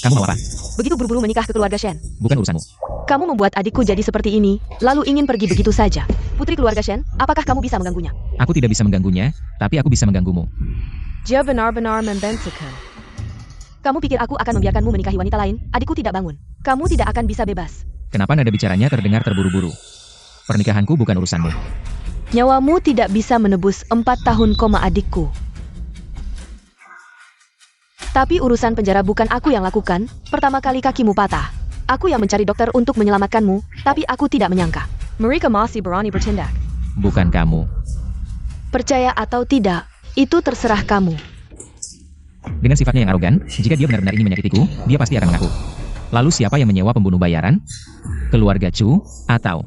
Kamu mau apa? Begitu buru-buru menikah ke keluarga Shen. Bukan urusanmu. Kamu membuat adikku jadi seperti ini, lalu ingin pergi begitu saja. Putri keluarga Shen, apakah kamu bisa mengganggunya? Aku tidak bisa mengganggunya, tapi aku bisa mengganggumu. Dia benar-benar membentukkan. Kamu pikir aku akan membiarkanmu menikahi wanita lain? Adikku tidak bangun. Kamu tidak akan bisa bebas. Kenapa nada bicaranya terdengar terburu-buru? Pernikahanku bukan urusanmu. Nyawamu tidak bisa menebus 4 tahun koma adikku. Tapi urusan penjara bukan aku yang lakukan. Pertama kali kakimu patah. Aku yang mencari dokter untuk menyelamatkanmu, tapi aku tidak menyangka. Mereka masih berani bertindak. Bukan kamu. Percaya atau tidak, itu terserah kamu. Dengan sifatnya yang arogan, jika dia benar-benar ingin menyakitiku, dia pasti akan mengaku. Lalu siapa yang menyewa pembunuh bayaran? Keluarga Chu, atau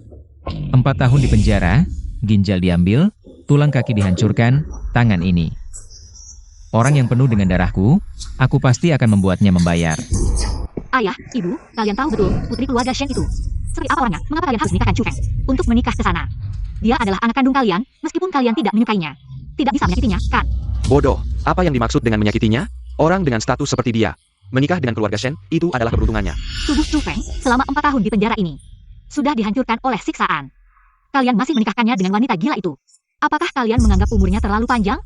4 tahun di penjara, ginjal diambil, tulang kaki dihancurkan, tangan ini. Orang yang penuh dengan darahku, aku pasti akan membuatnya membayar. Ayah, ibu, kalian tahu betul putri keluarga Shen itu. Seperti apa orangnya? Mengapa kalian harus menikahkan Chu Feng untuk menikah ke sana? Dia adalah anak kandung kalian, meskipun kalian tidak menyukainya. Tidak bisa menyakitinya, kan? Bodoh, apa yang dimaksud dengan menyakitinya? Orang dengan status seperti dia, menikah dengan keluarga Shen, itu adalah keberuntungannya. Tubuh Chu Feng selama 4 tahun di penjara ini sudah dihancurkan oleh siksaan. Kalian masih menikahkannya dengan wanita gila itu. Apakah kalian menganggap umurnya terlalu panjang?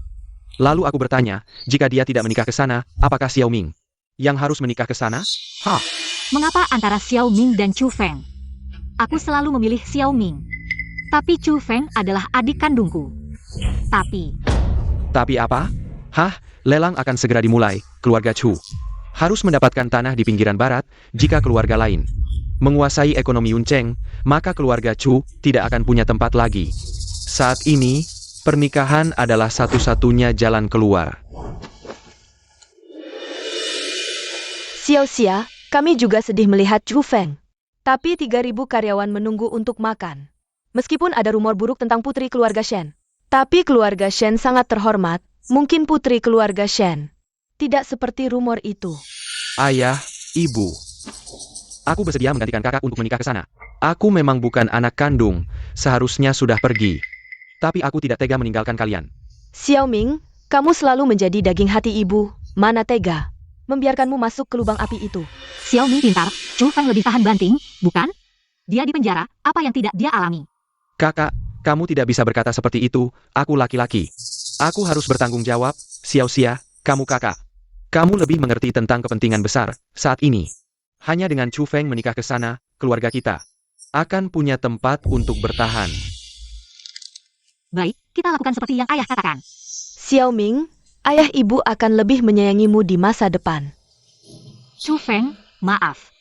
Lalu aku bertanya, jika dia tidak menikah ke sana, apakah Xiao Ming yang harus menikah ke sana? Hah? Mengapa antara Xiao Ming dan Chu Feng? Aku selalu memilih Xiao Ming. Tapi Chu Feng adalah adik kandungku. Tapi apa? Hah? Lelang akan segera dimulai, keluarga Chu harus mendapatkan tanah di pinggiran barat. Jika keluarga lain menguasai ekonomi Yuncheng, maka keluarga Chu tidak akan punya tempat lagi. Saat ini, pernikahan adalah satu-satunya jalan keluar. Xiao Xia, kami juga sedih melihat Chu Feng. Tapi 3.000 karyawan menunggu untuk makan. Meskipun ada rumor buruk tentang putri keluarga Shen. Tapi keluarga Shen sangat terhormat. Mungkin putri keluarga Shen tidak seperti rumor itu. Ayah, ibu, aku bersedia menggantikan kakak untuk menikah ke sana. Aku memang bukan anak kandung, seharusnya sudah pergi. Tapi aku tidak tega meninggalkan kalian. Xiao Ming, kamu selalu menjadi daging hati ibu. Mana tega membiarkanmu masuk ke lubang api itu. Xiao Ming pintar, Chu Feng lebih tahan banting, bukan? Dia di penjara, apa yang tidak dia alami? Kakak, kamu tidak bisa berkata seperti itu, aku laki-laki. Aku harus bertanggung jawab. Xiao Xia, kamu kakak. Kamu lebih mengerti tentang kepentingan besar saat ini. Hanya dengan Chu Feng menikah ke sana, keluarga kita akan punya tempat untuk bertahan. Baik, kita lakukan seperti yang ayah katakan. Xiao Ming, ayah ibu akan lebih menyayangimu di masa depan. Chu Feng, maaf.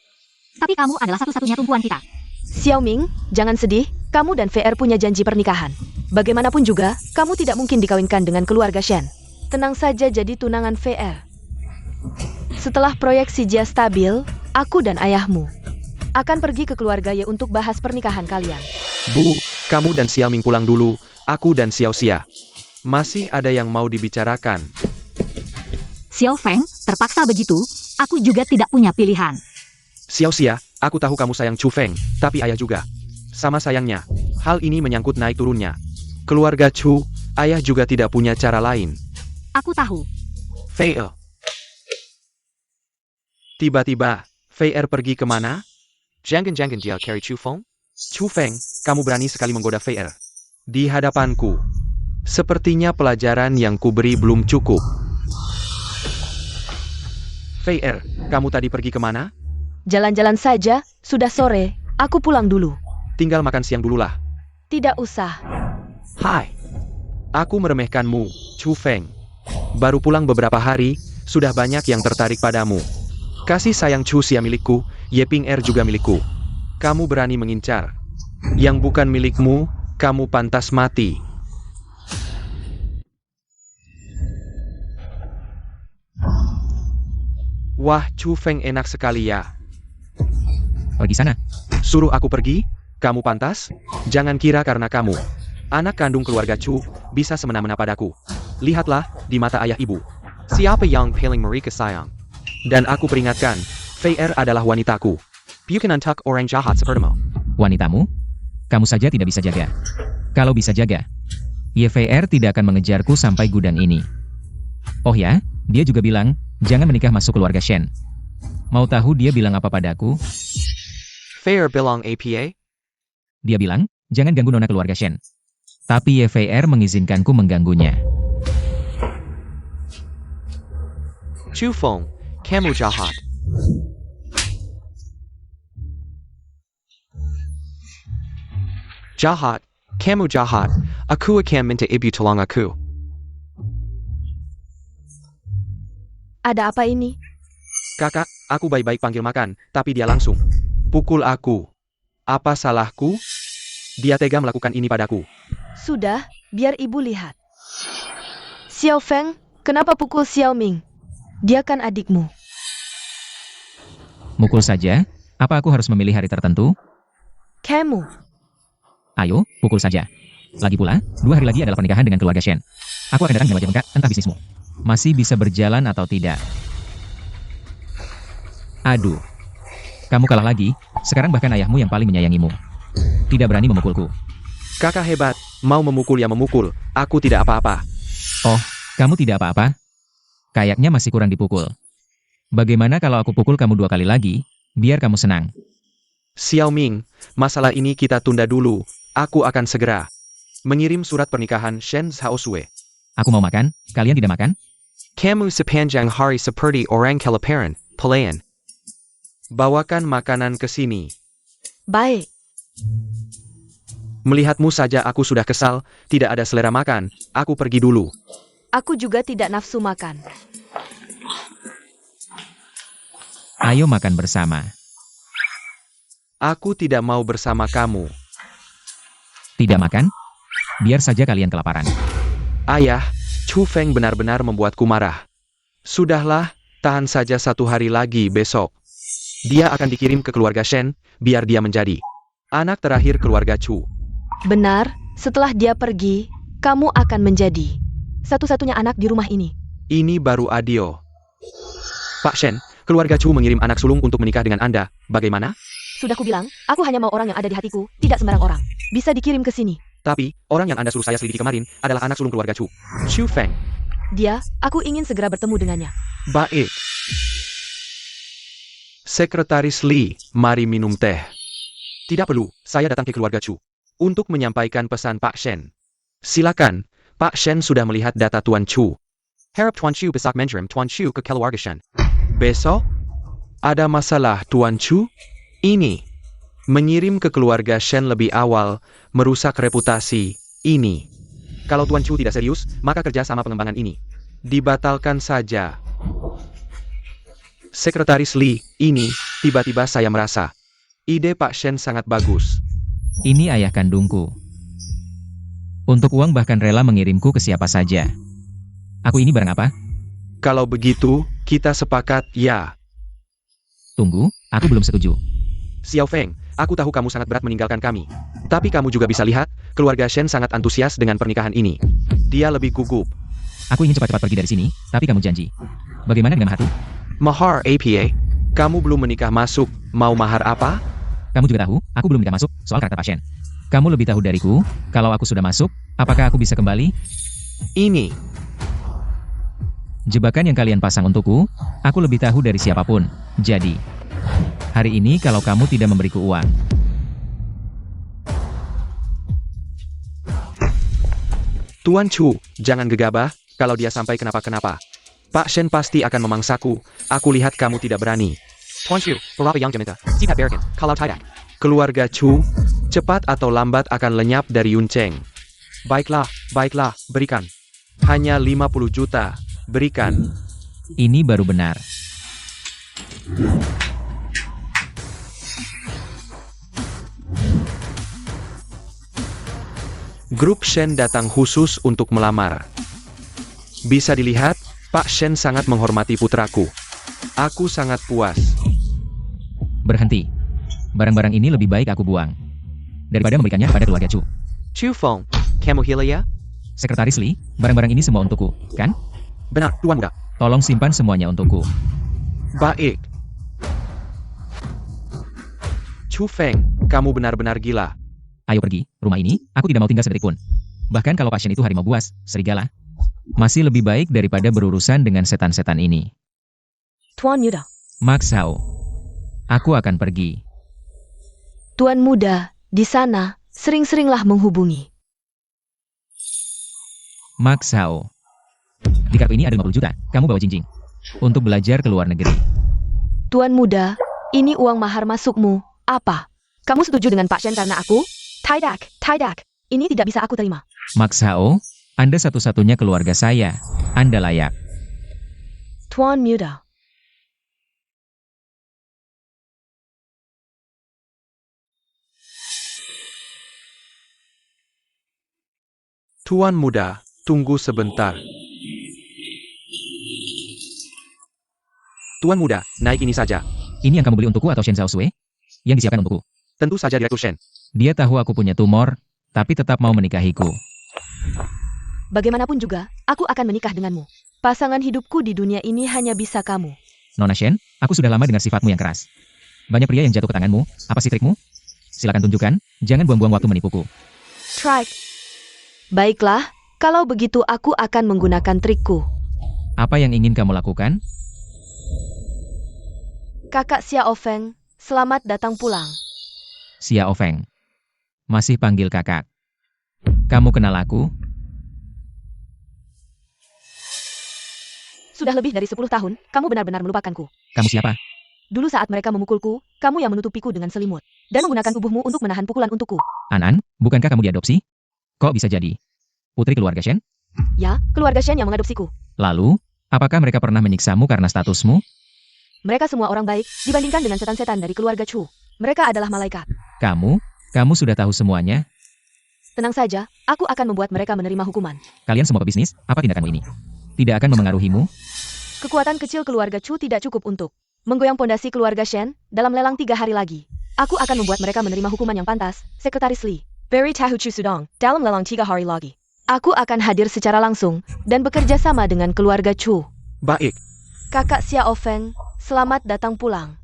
Tapi kamu adalah satu-satunya tumpuan kita. Xiao Ming, jangan sedih, kamu dan VR punya janji pernikahan. Bagaimanapun juga, kamu tidak mungkin dikawinkan dengan keluarga Shen. Tenang saja jadi tunangan VR. Setelah proyek si Jia stabil, aku dan ayahmu akan pergi ke keluarga Ye untuk bahas pernikahan kalian. Bu, kamu dan Xiao Ming pulang dulu, aku dan Xiao Xia masih ada yang mau dibicarakan. Xiao Feng, terpaksa begitu, aku juga tidak punya pilihan. Xiao Xia, aku tahu kamu sayang Chu Feng, tapi ayah juga sama sayangnya. Hal ini menyangkut naik turunnya keluarga Chu, ayah juga tidak punya cara lain. Aku tahu. Fei Er. Tiba-tiba, Fei Er pergi kemana? Jangan dia carry Chu Feng? Chu Feng, kamu berani sekali menggoda Fei Er di hadapanku. Sepertinya pelajaran yang kuberi belum cukup. Fei Er, kamu tadi pergi kemana? Jalan-jalan saja, sudah sore, aku pulang dulu. Tinggal makan siang dululah. Tidak usah. Hai. Aku meremehkanmu, Chu Feng. Baru pulang beberapa hari, sudah banyak yang tertarik padamu. Kasih sayang Chu Xia milikku, Ye Ping Er juga milikku. Kamu berani mengincar. Yang bukan milikmu, kamu pantas mati. Wah, Chu Feng enak sekali ya. Pergi sana. Suruh aku pergi? Kamu pantas? Jangan kira karena kamu anak kandung keluarga Chu, bisa semena-mena padaku. Lihatlah, di mata ayah ibu. Siapa yang paling mereka sayang? Dan aku peringatkan, Fei Er adalah wanitaku. Bukan untuk orang jahat sepertimu. Wanitamu? Kamu saja tidak bisa jaga. Kalau bisa jaga, Ye Fei Er tidak akan mengejarku sampai gudang ini. Oh ya, dia juga bilang, jangan menikah masuk keluarga Shen. Mau tahu dia bilang apa padaku? Fei Er bilang apa? Dia bilang, jangan ganggu nona keluarga Shen. Tapi Ye Fei Er mengizinkanku mengganggunya. Chu Feng, kamu jahat. Jahat, kamu jahat. Aku akan minta ibu tolong aku. Ada apa ini? Kakak, aku baik-baik panggil makan, tapi dia langsung pukul aku. Apa salahku? Dia tega melakukan ini padaku. Sudah, biar ibu lihat. Xiao Feng, kenapa pukul Xiao Ming? Dia kan adikmu. Mukul saja? Apa aku harus memilih hari tertentu? Kamu. Ayo, pukul saja. Lagi pula, 2 hari lagi adalah pernikahan dengan keluarga Shen. Aku akan datang dengan wajah bengkak, entah bisnismu masih bisa berjalan atau tidak. Aduh. Kamu kalah lagi, sekarang bahkan ayahmu yang paling menyayangimu tidak berani memukulku. Kakak hebat, mau memukul ya memukul. Aku tidak apa-apa. Oh, kamu tidak apa-apa? Kayaknya masih kurang dipukul. Bagaimana kalau aku pukul kamu 2 kali lagi, biar kamu senang? Xiao Ming, masalah ini kita tunda dulu. Aku akan segera mengirim surat pernikahan Shen Xiaosui. Aku mau makan, kalian tidak makan? Kamu sepanjang hari seperti orang kelaparan, pelayan. Bawakan makanan ke sini. Baik. Melihatmu saja aku sudah kesal, tidak ada selera makan. Aku pergi dulu. Aku juga tidak nafsu makan. Ayo makan bersama. Aku tidak mau bersama kamu. Tidak makan? Biar saja kalian kelaparan. Ayah, Chu Feng benar-benar membuatku marah. Sudahlah, tahan saja 1 hari lagi besok. Dia akan dikirim ke keluarga Shen, biar dia menjadi anak terakhir keluarga Chu. Benar, setelah dia pergi, kamu akan menjadi satu-satunya anak di rumah ini. Ini baru adio. Pak Shen, keluarga Chu mengirim anak sulung untuk menikah dengan Anda. Bagaimana? Sudah kubilang, aku hanya mau orang yang ada di hatiku, tidak sembarang orang. Bisa dikirim ke sini. Tapi, orang yang Anda suruh saya selidiki kemarin adalah anak sulung keluarga Chu. Chu Feng. Dia, aku ingin segera bertemu dengannya. Baik. Sekretaris Li, mari minum teh. Tidak perlu, saya datang ke keluarga Chu untuk menyampaikan pesan Pak Shen. Silakan, Pak Shen sudah melihat data Tuan Chu. Harap Tuan Chu besok mengirim Tuan Chu ke keluarga Shen. Besok? Ada masalah Tuan Chu? Ini. Mengirim ke keluarga Shen lebih awal, merusak reputasi, ini. Kalau Tuan Chu tidak serius, maka kerja sama pengembangan ini dibatalkan saja. Sekretaris Li, ini, tiba-tiba saya merasa ide Pak Shen sangat bagus. Ini ayah kandungku. Untuk uang bahkan rela mengirimku ke siapa saja. Aku ini barang apa? Kalau begitu, kita sepakat ya. Tunggu, aku belum setuju. Xiao Feng, aku tahu kamu sangat berat meninggalkan kami. Tapi kamu juga bisa lihat, keluarga Shen sangat antusias dengan pernikahan ini. Dia lebih gugup. Aku ingin cepat-cepat pergi dari sini, tapi kamu janji. Bagaimana dengan mahar? Mahar APA? Kamu belum menikah masuk, mau mahar apa? Kamu juga tahu, aku belum nikah masuk, soal karakter pasien. Kamu lebih tahu dariku, kalau aku sudah masuk, apakah aku bisa kembali? Ini. Jebakan yang kalian pasang untukku, aku lebih tahu dari siapapun. Jadi, hari ini kalau kamu tidak memberiku uang. Tuan Chu, jangan gegabah, kalau dia sampai kenapa-kenapa. Pak Shen pasti akan memangsaku, aku lihat kamu tidak berani. Tuan Chu, berapa yang diminta? Sipat berikan, kalau tidak. Keluarga Chu, cepat atau lambat akan lenyap dari Yuncheng. Baiklah, berikan. Hanya 50 juta. Berikan. Ini baru benar. Grup Shen datang khusus untuk melamar. Bisa dilihat, Pak Shen sangat menghormati putraku. Aku sangat puas. Berhenti. Barang-barang ini lebih baik aku buang daripada memberikannya pada keluarga Chu. Chu Feng, kamu gila ya? Sekretaris Li, barang-barang ini semua untukku, kan? Benar, Tuan Muda. Tolong simpan semuanya untukku. Baik. Chu Feng, kamu benar-benar gila. Ayo pergi, rumah ini, aku tidak mau tinggal sedetik pun. Bahkan kalau pasien itu harimau buas, serigala, masih lebih baik daripada berurusan dengan setan-setan ini. Tuan Muda. Max Hao, aku akan pergi. Tuan Muda, di sana, sering-seringlah menghubungi. Max Hao, di kartu ini ada 50 juta, kamu bawa Jingjing untuk belajar ke luar negeri. Tuan Muda, ini uang mahar masukmu. Apa? Kamu setuju dengan Pak Shen karena aku? Tidak. Ini tidak bisa aku terima. Max Hao, Anda satu-satunya keluarga saya. Anda layak. Tuan Muda. Tuan Muda, tunggu sebentar. Tuan Muda, naik ini saja. Ini yang kamu beli untukku atau Shen Zhaosui? Yang disiapkan untukku. Tentu saja Direktur Shen. Dia tahu aku punya tumor, tapi tetap mau menikahiku. Bagaimanapun juga, aku akan menikah denganmu. Pasangan hidupku di dunia ini hanya bisa kamu. Nona Shen, aku sudah lama dengar sifatmu yang keras. Banyak pria yang jatuh ke tanganmu. Apa sih trikmu? Silakan tunjukkan, jangan buang-buang waktu menipuku. Trik. Baiklah, kalau begitu aku akan menggunakan trikku. Apa yang ingin kamu lakukan? Kakak Xiao Feng, selamat datang pulang. Xiao Feng. Masih panggil kakak. Kamu kenal aku? Sudah lebih dari 10 tahun, kamu benar-benar melupakanku. Kamu siapa? Dulu saat mereka memukulku, kamu yang menutupiku dengan selimut. Dan menggunakan tubuhmu untuk menahan pukulan untukku. Anan, bukankah kamu diadopsi? Kok bisa jadi? Putri keluarga Shen? Ya, keluarga Shen yang mengadopsiku. Lalu, apakah mereka pernah menyiksamu karena statusmu? Mereka semua orang baik, dibandingkan dengan setan-setan dari keluarga Chu. Mereka adalah malaikat. Kamu sudah tahu semuanya? Tenang saja, aku akan membuat mereka menerima hukuman. Kalian semua pebisnis, apa tindakanmu ini? Tidak akan memengaruhimu? Kekuatan kecil keluarga Chu tidak cukup untuk menggoyang pondasi keluarga Shen dalam lelang 3 hari lagi. Aku akan membuat mereka menerima hukuman yang pantas. Sekretaris Li, beri tahu Chu Sudong dalam lelang 3 hari lagi. Aku akan hadir secara langsung dan bekerja sama dengan keluarga Chu. Baik. Kakak Xiao Feng, selamat datang pulang.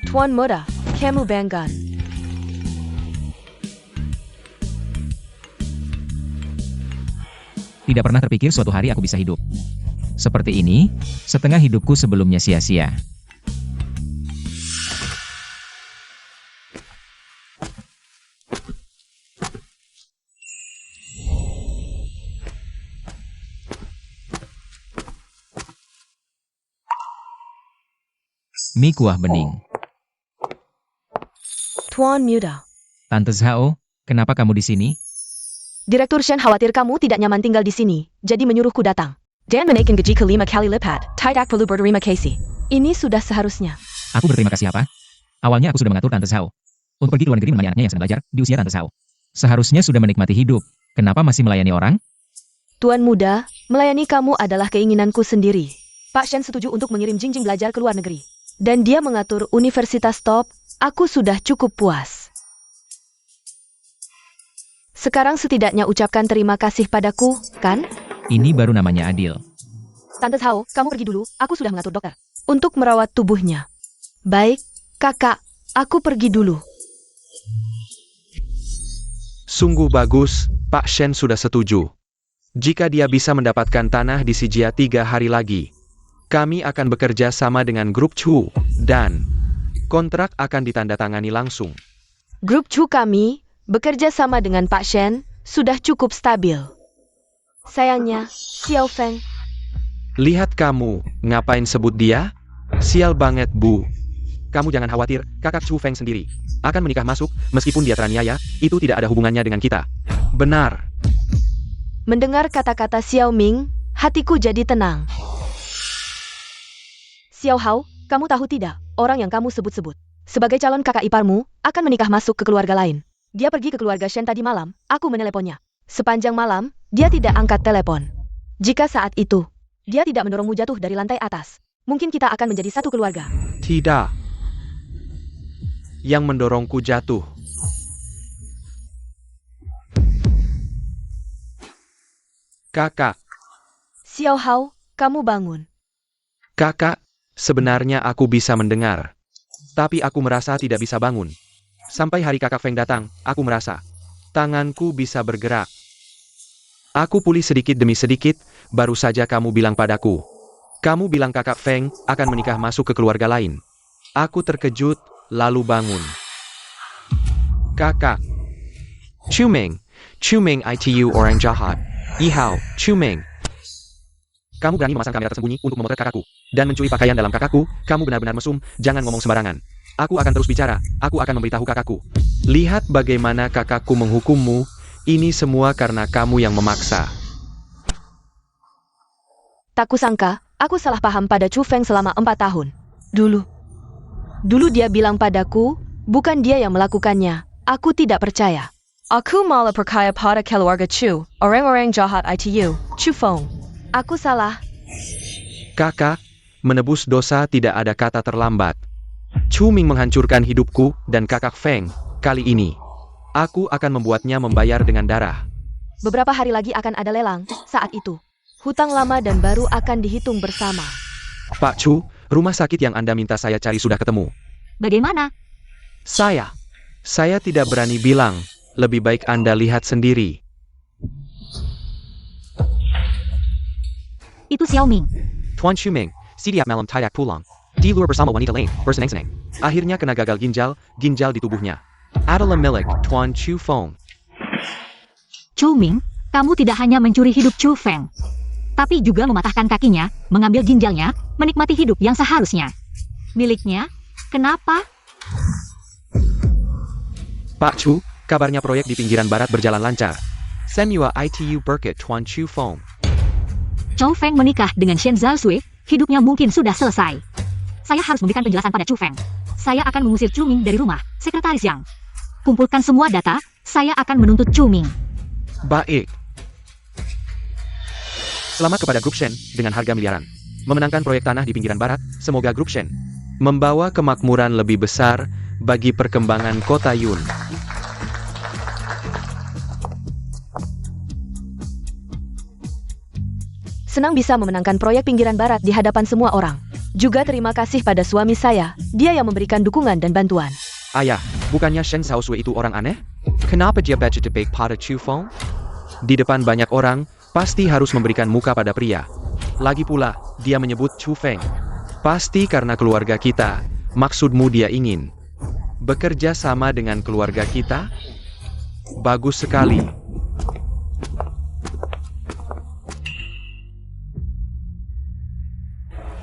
Tuan Muda, kamu bangga. Tidak pernah terpikir suatu hari aku bisa hidup seperti ini, setengah hidupku sebelumnya sia-sia. Mie kuah bening. Tuan Muda. Tante Zhao, kenapa kamu di sini? Direktur Shen khawatir kamu tidak nyaman tinggal di sini, jadi menyuruhku datang. Dan menaikkan gaji ke 5 kali lipat. Tidak perlu berterima kasih. Ini sudah seharusnya. Aku berterima kasih apa? Awalnya aku sudah mengatur Tante Zhao untuk pergi ke luar negeri menemani anaknya yang sedang belajar di usia Tante Zhao. Seharusnya sudah menikmati hidup. Kenapa masih melayani orang? Tuan Muda, melayani kamu adalah keinginanku sendiri. Pak Shen setuju untuk mengirim Jingjing belajar ke luar negeri. Dan dia mengatur universitas top. Aku sudah cukup puas. Sekarang setidaknya ucapkan terima kasih padaku, kan? Ini baru namanya adil. Tante Zhao, kamu pergi dulu. Aku sudah mengatur dokter untuk merawat tubuhnya. Baik, kakak. Aku pergi dulu. Sungguh bagus, Pak Shen sudah setuju. Jika dia bisa mendapatkan tanah di Sijia 3 hari lagi, kami akan bekerja sama dengan grup Chu, dan kontrak akan ditandatangani langsung. Grup Chu kami, bekerja sama dengan Pak Shen, sudah cukup stabil. Sayangnya, Xiao Feng. Lihat kamu, ngapain sebut dia? Sial banget, Bu. Kamu jangan khawatir, kakak Chu Feng sendiri akan menikah masuk, meskipun dia teraniaya, itu tidak ada hubungannya dengan kita. Benar. Mendengar kata-kata Xiao Ming, hatiku jadi tenang. Xiao Hao, kamu tahu tidak, orang yang kamu sebut-sebut sebagai calon kakak iparmu akan menikah masuk ke keluarga lain. Dia pergi ke keluarga Shen tadi malam, aku meneleponnya. Sepanjang malam, dia tidak angkat telepon. Jika saat itu, dia tidak mendorongmu jatuh dari lantai atas, mungkin kita akan menjadi satu keluarga. Tidak. Yang mendorongku jatuh. Kakak. Xiao Hao, kamu bangun. Kakak, sebenarnya aku bisa mendengar. Tapi aku merasa tidak bisa bangun. Sampai hari kakak Feng datang, aku merasa tanganku bisa bergerak. Aku pulih sedikit demi sedikit, baru saja kamu bilang padaku. Kamu bilang kakak Feng akan menikah masuk ke keluarga lain. Aku terkejut, lalu bangun. Kakak. Chumeng itu orang jahat. Ihao, Chumeng. Kamu berani memasang kamera tersembunyi untuk memotret kakakku dan mencuri pakaian dalam kakakku, kamu benar-benar mesum, jangan ngomong sembarangan. Aku akan terus bicara, aku akan memberitahu kakakku. Lihat bagaimana kakakku menghukummu, ini semua karena kamu yang memaksa. Tak kusangka, aku salah paham pada Chu Feng selama 4 tahun. Dulu dia bilang padaku, bukan dia yang melakukannya, aku tidak percaya. Aku malah percaya pada keluarga Chu, orang-orang jahat itu, Chu Feng. Aku salah. Kakak, menebus dosa tidak ada kata terlambat. Chu Ming menghancurkan hidupku dan kakak Feng, kali ini. Aku akan membuatnya membayar dengan darah. Beberapa hari lagi akan ada lelang, saat itu. Hutang lama dan baru akan dihitung bersama. Pak Chu, rumah sakit yang Anda minta saya cari sudah ketemu. Bagaimana? Saya tidak berani bilang, lebih baik Anda lihat sendiri. Itu Xiao Ming. Tuan Chumeng, setiap malam tidak pulang. Di luar bersama wanita lain, bersenang-senang. Akhirnya kena gagal ginjal di tubuhnya. Adalah milik Tuan Chu Feng. Chu Ming, kamu tidak hanya mencuri hidup Chu Feng, tapi juga mematahkan kakinya, mengambil ginjalnya, menikmati hidup yang seharusnya miliknya. Kenapa? Pak Chu, kabarnya proyek di pinggiran barat berjalan lancar. Semua itu berkat Tuan Chu Feng. Chu Feng menikah dengan Shen Zhaosui, hidupnya mungkin sudah selesai. Saya harus memberikan penjelasan pada Chu Feng. Saya akan mengusir Chu Ming dari rumah, Sekretaris Yang. Kumpulkan semua data, saya akan menuntut Chu Ming. Baik. Selamat kepada Grup Shen dengan harga miliaran. Memenangkan proyek tanah di pinggiran barat, semoga Grup Shen membawa kemakmuran lebih besar bagi perkembangan kota Yun. Senang bisa memenangkan proyek pinggiran barat di hadapan semua orang. Juga terima kasih pada suami saya, dia yang memberikan dukungan dan bantuan. Ayah, bukannya Shen Zhaosui itu orang aneh? Kenapa dia baca baik pada Chu Feng? Di depan banyak orang, pasti harus memberikan muka pada pria. Lagi pula, dia menyebut Chu Feng. Pasti karena keluarga kita. Maksudmu dia ingin bekerja sama dengan keluarga kita? Bagus sekali.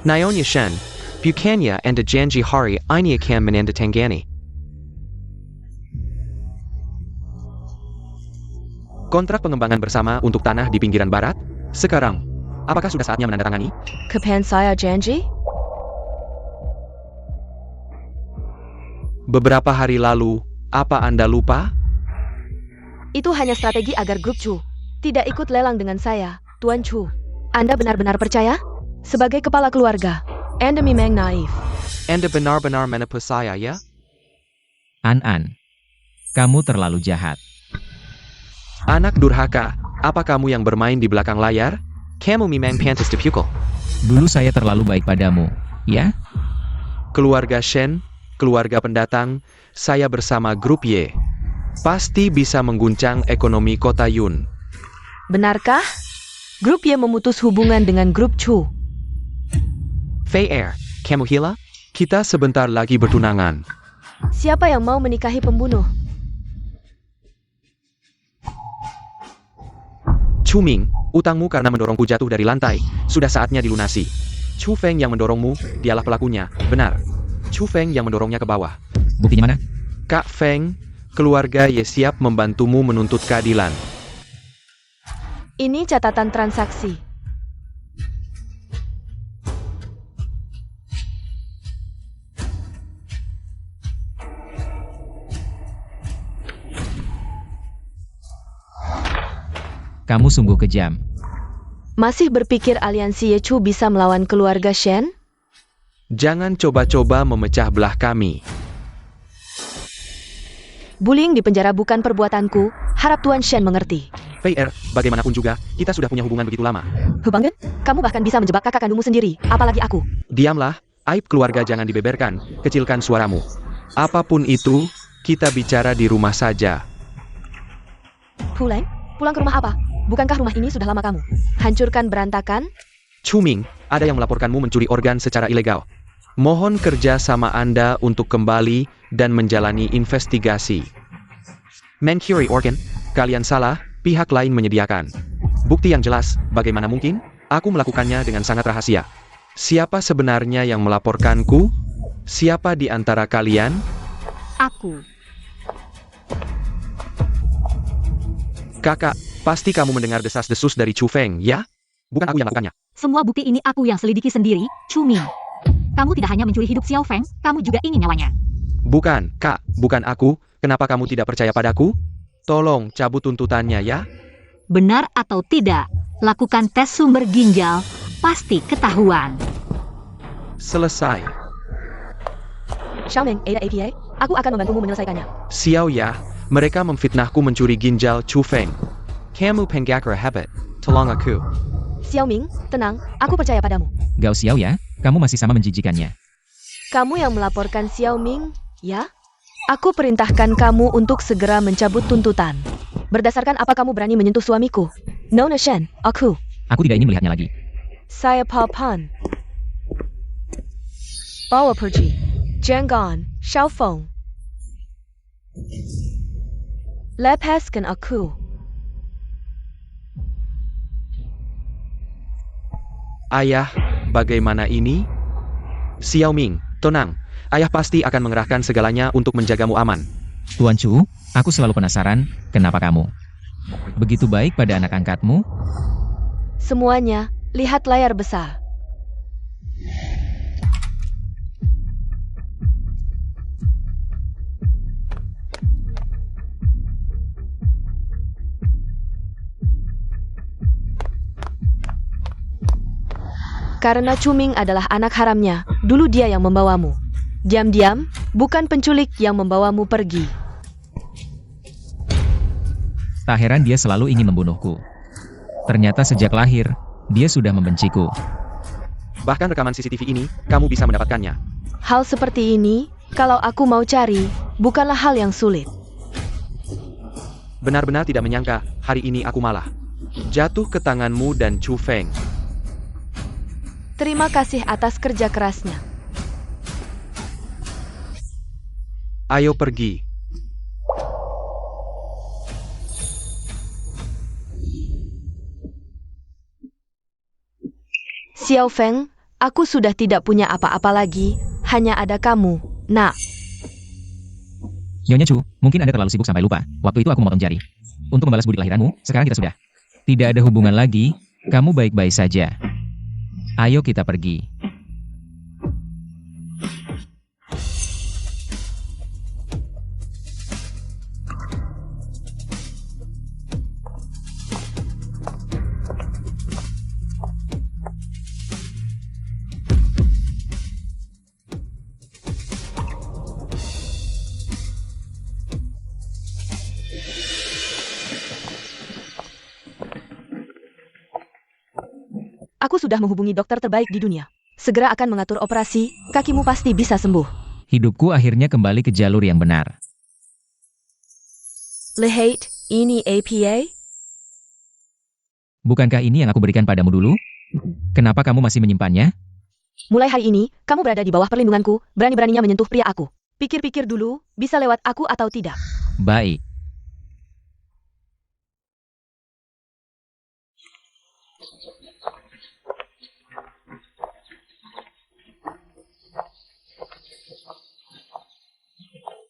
Naonya Shen, bukannya Anda janji hari ini akan menandatangani kontrak pengembangan bersama untuk tanah di pinggiran barat? Sekarang, apakah sudah saatnya menandatangani? Kapan saya janji? Beberapa hari lalu, apa Anda lupa? Itu hanya strategi agar grup Chu tidak ikut lelang dengan saya, Tuan Chu. Anda benar-benar percaya? Sebagai kepala keluarga, Anda memang naif. Anda benar-benar menipu saya ya? An, kamu terlalu jahat. Anak durhaka, apa kamu yang bermain di belakang layar? Kamu memang pantas dipukul. Dulu saya terlalu baik padamu, ya? Keluarga Shen, keluarga pendatang, saya bersama Grup Y. Pasti bisa mengguncang ekonomi kota Yun. Benarkah? Grup Y memutus hubungan dengan grup Chu. Fei Er, kamu gila? Kita sebentar lagi bertunangan. Siapa yang mau menikahi pembunuh? Chu Ming, utangmu karena mendorongku jatuh dari lantai, sudah saatnya dilunasi. Chu Feng yang mendorongmu, dialah pelakunya, benar. Chu Feng yang mendorongnya ke bawah. Buktinya mana? Kak Feng, keluarga Ye siap membantumu menuntut keadilan. Ini catatan transaksi. Kamu sungguh kejam. Masih berpikir aliansi Yechu bisa melawan keluarga Shen? Jangan coba-coba memecah belah kami. Bullying di penjara bukan perbuatanku, harap Tuan Shen mengerti. PR, bagaimanapun juga, kita sudah punya hubungan begitu lama. Hubanggen, kamu bahkan bisa menjebak kakak kandungmu sendiri, apalagi aku. Diamlah, aib keluarga jangan dibeberkan, kecilkan suaramu. Apapun itu, kita bicara di rumah saja. Pulang? Pulang ke rumah apa? Bukankah rumah ini sudah lama kamu? Hancurkan berantakan? Chu Ming, ada yang melaporkanmu mencuri organ secara ilegal. Mohon kerja sama Anda untuk kembali dan menjalani investigasi. Mencuri organ? Kalian salah, pihak lain menyediakan. Bukti yang jelas, bagaimana mungkin? Aku melakukannya dengan sangat rahasia. Siapa sebenarnya yang melaporkanku? Siapa di antara kalian? Aku. Kakak, pasti kamu mendengar desas-desus dari Chu Feng, ya? Bukan aku yang melakukannya. Semua bukti ini aku yang selidiki sendiri, Chu Ming. Kamu tidak hanya mencuri hidup Xiao Feng, kamu juga ingin nyawanya. Bukan, Kak, bukan aku. Kenapa kamu tidak percaya padaku? Tolong cabut tuntutannya, ya? Benar atau tidak, lakukan tes sumber ginjal, pasti ketahuan. Selesai. Xiaoming, Ada APA, aku akan membantumu menyelesaikannya. Xiao ya, mereka memfitnahku mencuri ginjal Chu Feng. Kamu penggakra hebat, tolong aku. Xiaoming, tenang, aku percaya padamu. Gao Xiao ya, kamu masih sama menjijikannya. Kamu yang melaporkan Xiaoming, ya? Aku perintahkan kamu untuk segera mencabut tuntutan. Berdasarkan apa kamu berani menyentuh suamiku? Nona Shen, aku. Aku tidak ingin melihatnya lagi. Saya Papan. Bawa pergi. Jangan, Xiao Feng. Lepaskan aku. Ayah, bagaimana ini? Xiao Ming, tenang. Ayah pasti akan mengerahkan segalanya untuk menjagamu aman. Tuan Chu, aku selalu penasaran, kenapa kamu begitu baik pada anak angkatmu? Semuanya, lihat layar besar. Karena Chu Ming adalah anak haramnya, dulu dia yang membawamu. Diam-diam, bukan penculik yang membawamu pergi. Tak heran dia selalu ingin membunuhku. Ternyata sejak lahir, dia sudah membenciku. Bahkan rekaman CCTV ini, kamu bisa mendapatkannya. Hal seperti ini, kalau aku mau cari, bukanlah hal yang sulit. Benar-benar tidak menyangka, hari ini aku malah jatuh ke tanganmu dan Chu Feng. Terima kasih atas kerja kerasnya. Ayo pergi. Xiao Feng, aku sudah tidak punya apa-apa lagi, hanya ada kamu, nak. Nyonya Chu, mungkin Anda terlalu sibuk sampai lupa. Waktu itu aku memotong jari. Untuk membalas budi kelahiranmu, sekarang kita sudah tidak ada hubungan lagi, kamu baik-baik saja. Ayo kita pergi. Aku sudah menghubungi dokter terbaik di dunia. Segera akan mengatur operasi, kakimu pasti bisa sembuh. Hidupku akhirnya kembali ke jalur yang benar. Lihat, ini APA? Bukankah ini yang aku berikan padamu dulu? Kenapa kamu masih menyimpannya? Mulai hari ini, kamu berada di bawah perlindunganku, berani-beraninya menyentuh pria aku. Pikir-pikir dulu, bisa lewat aku atau tidak. Baik.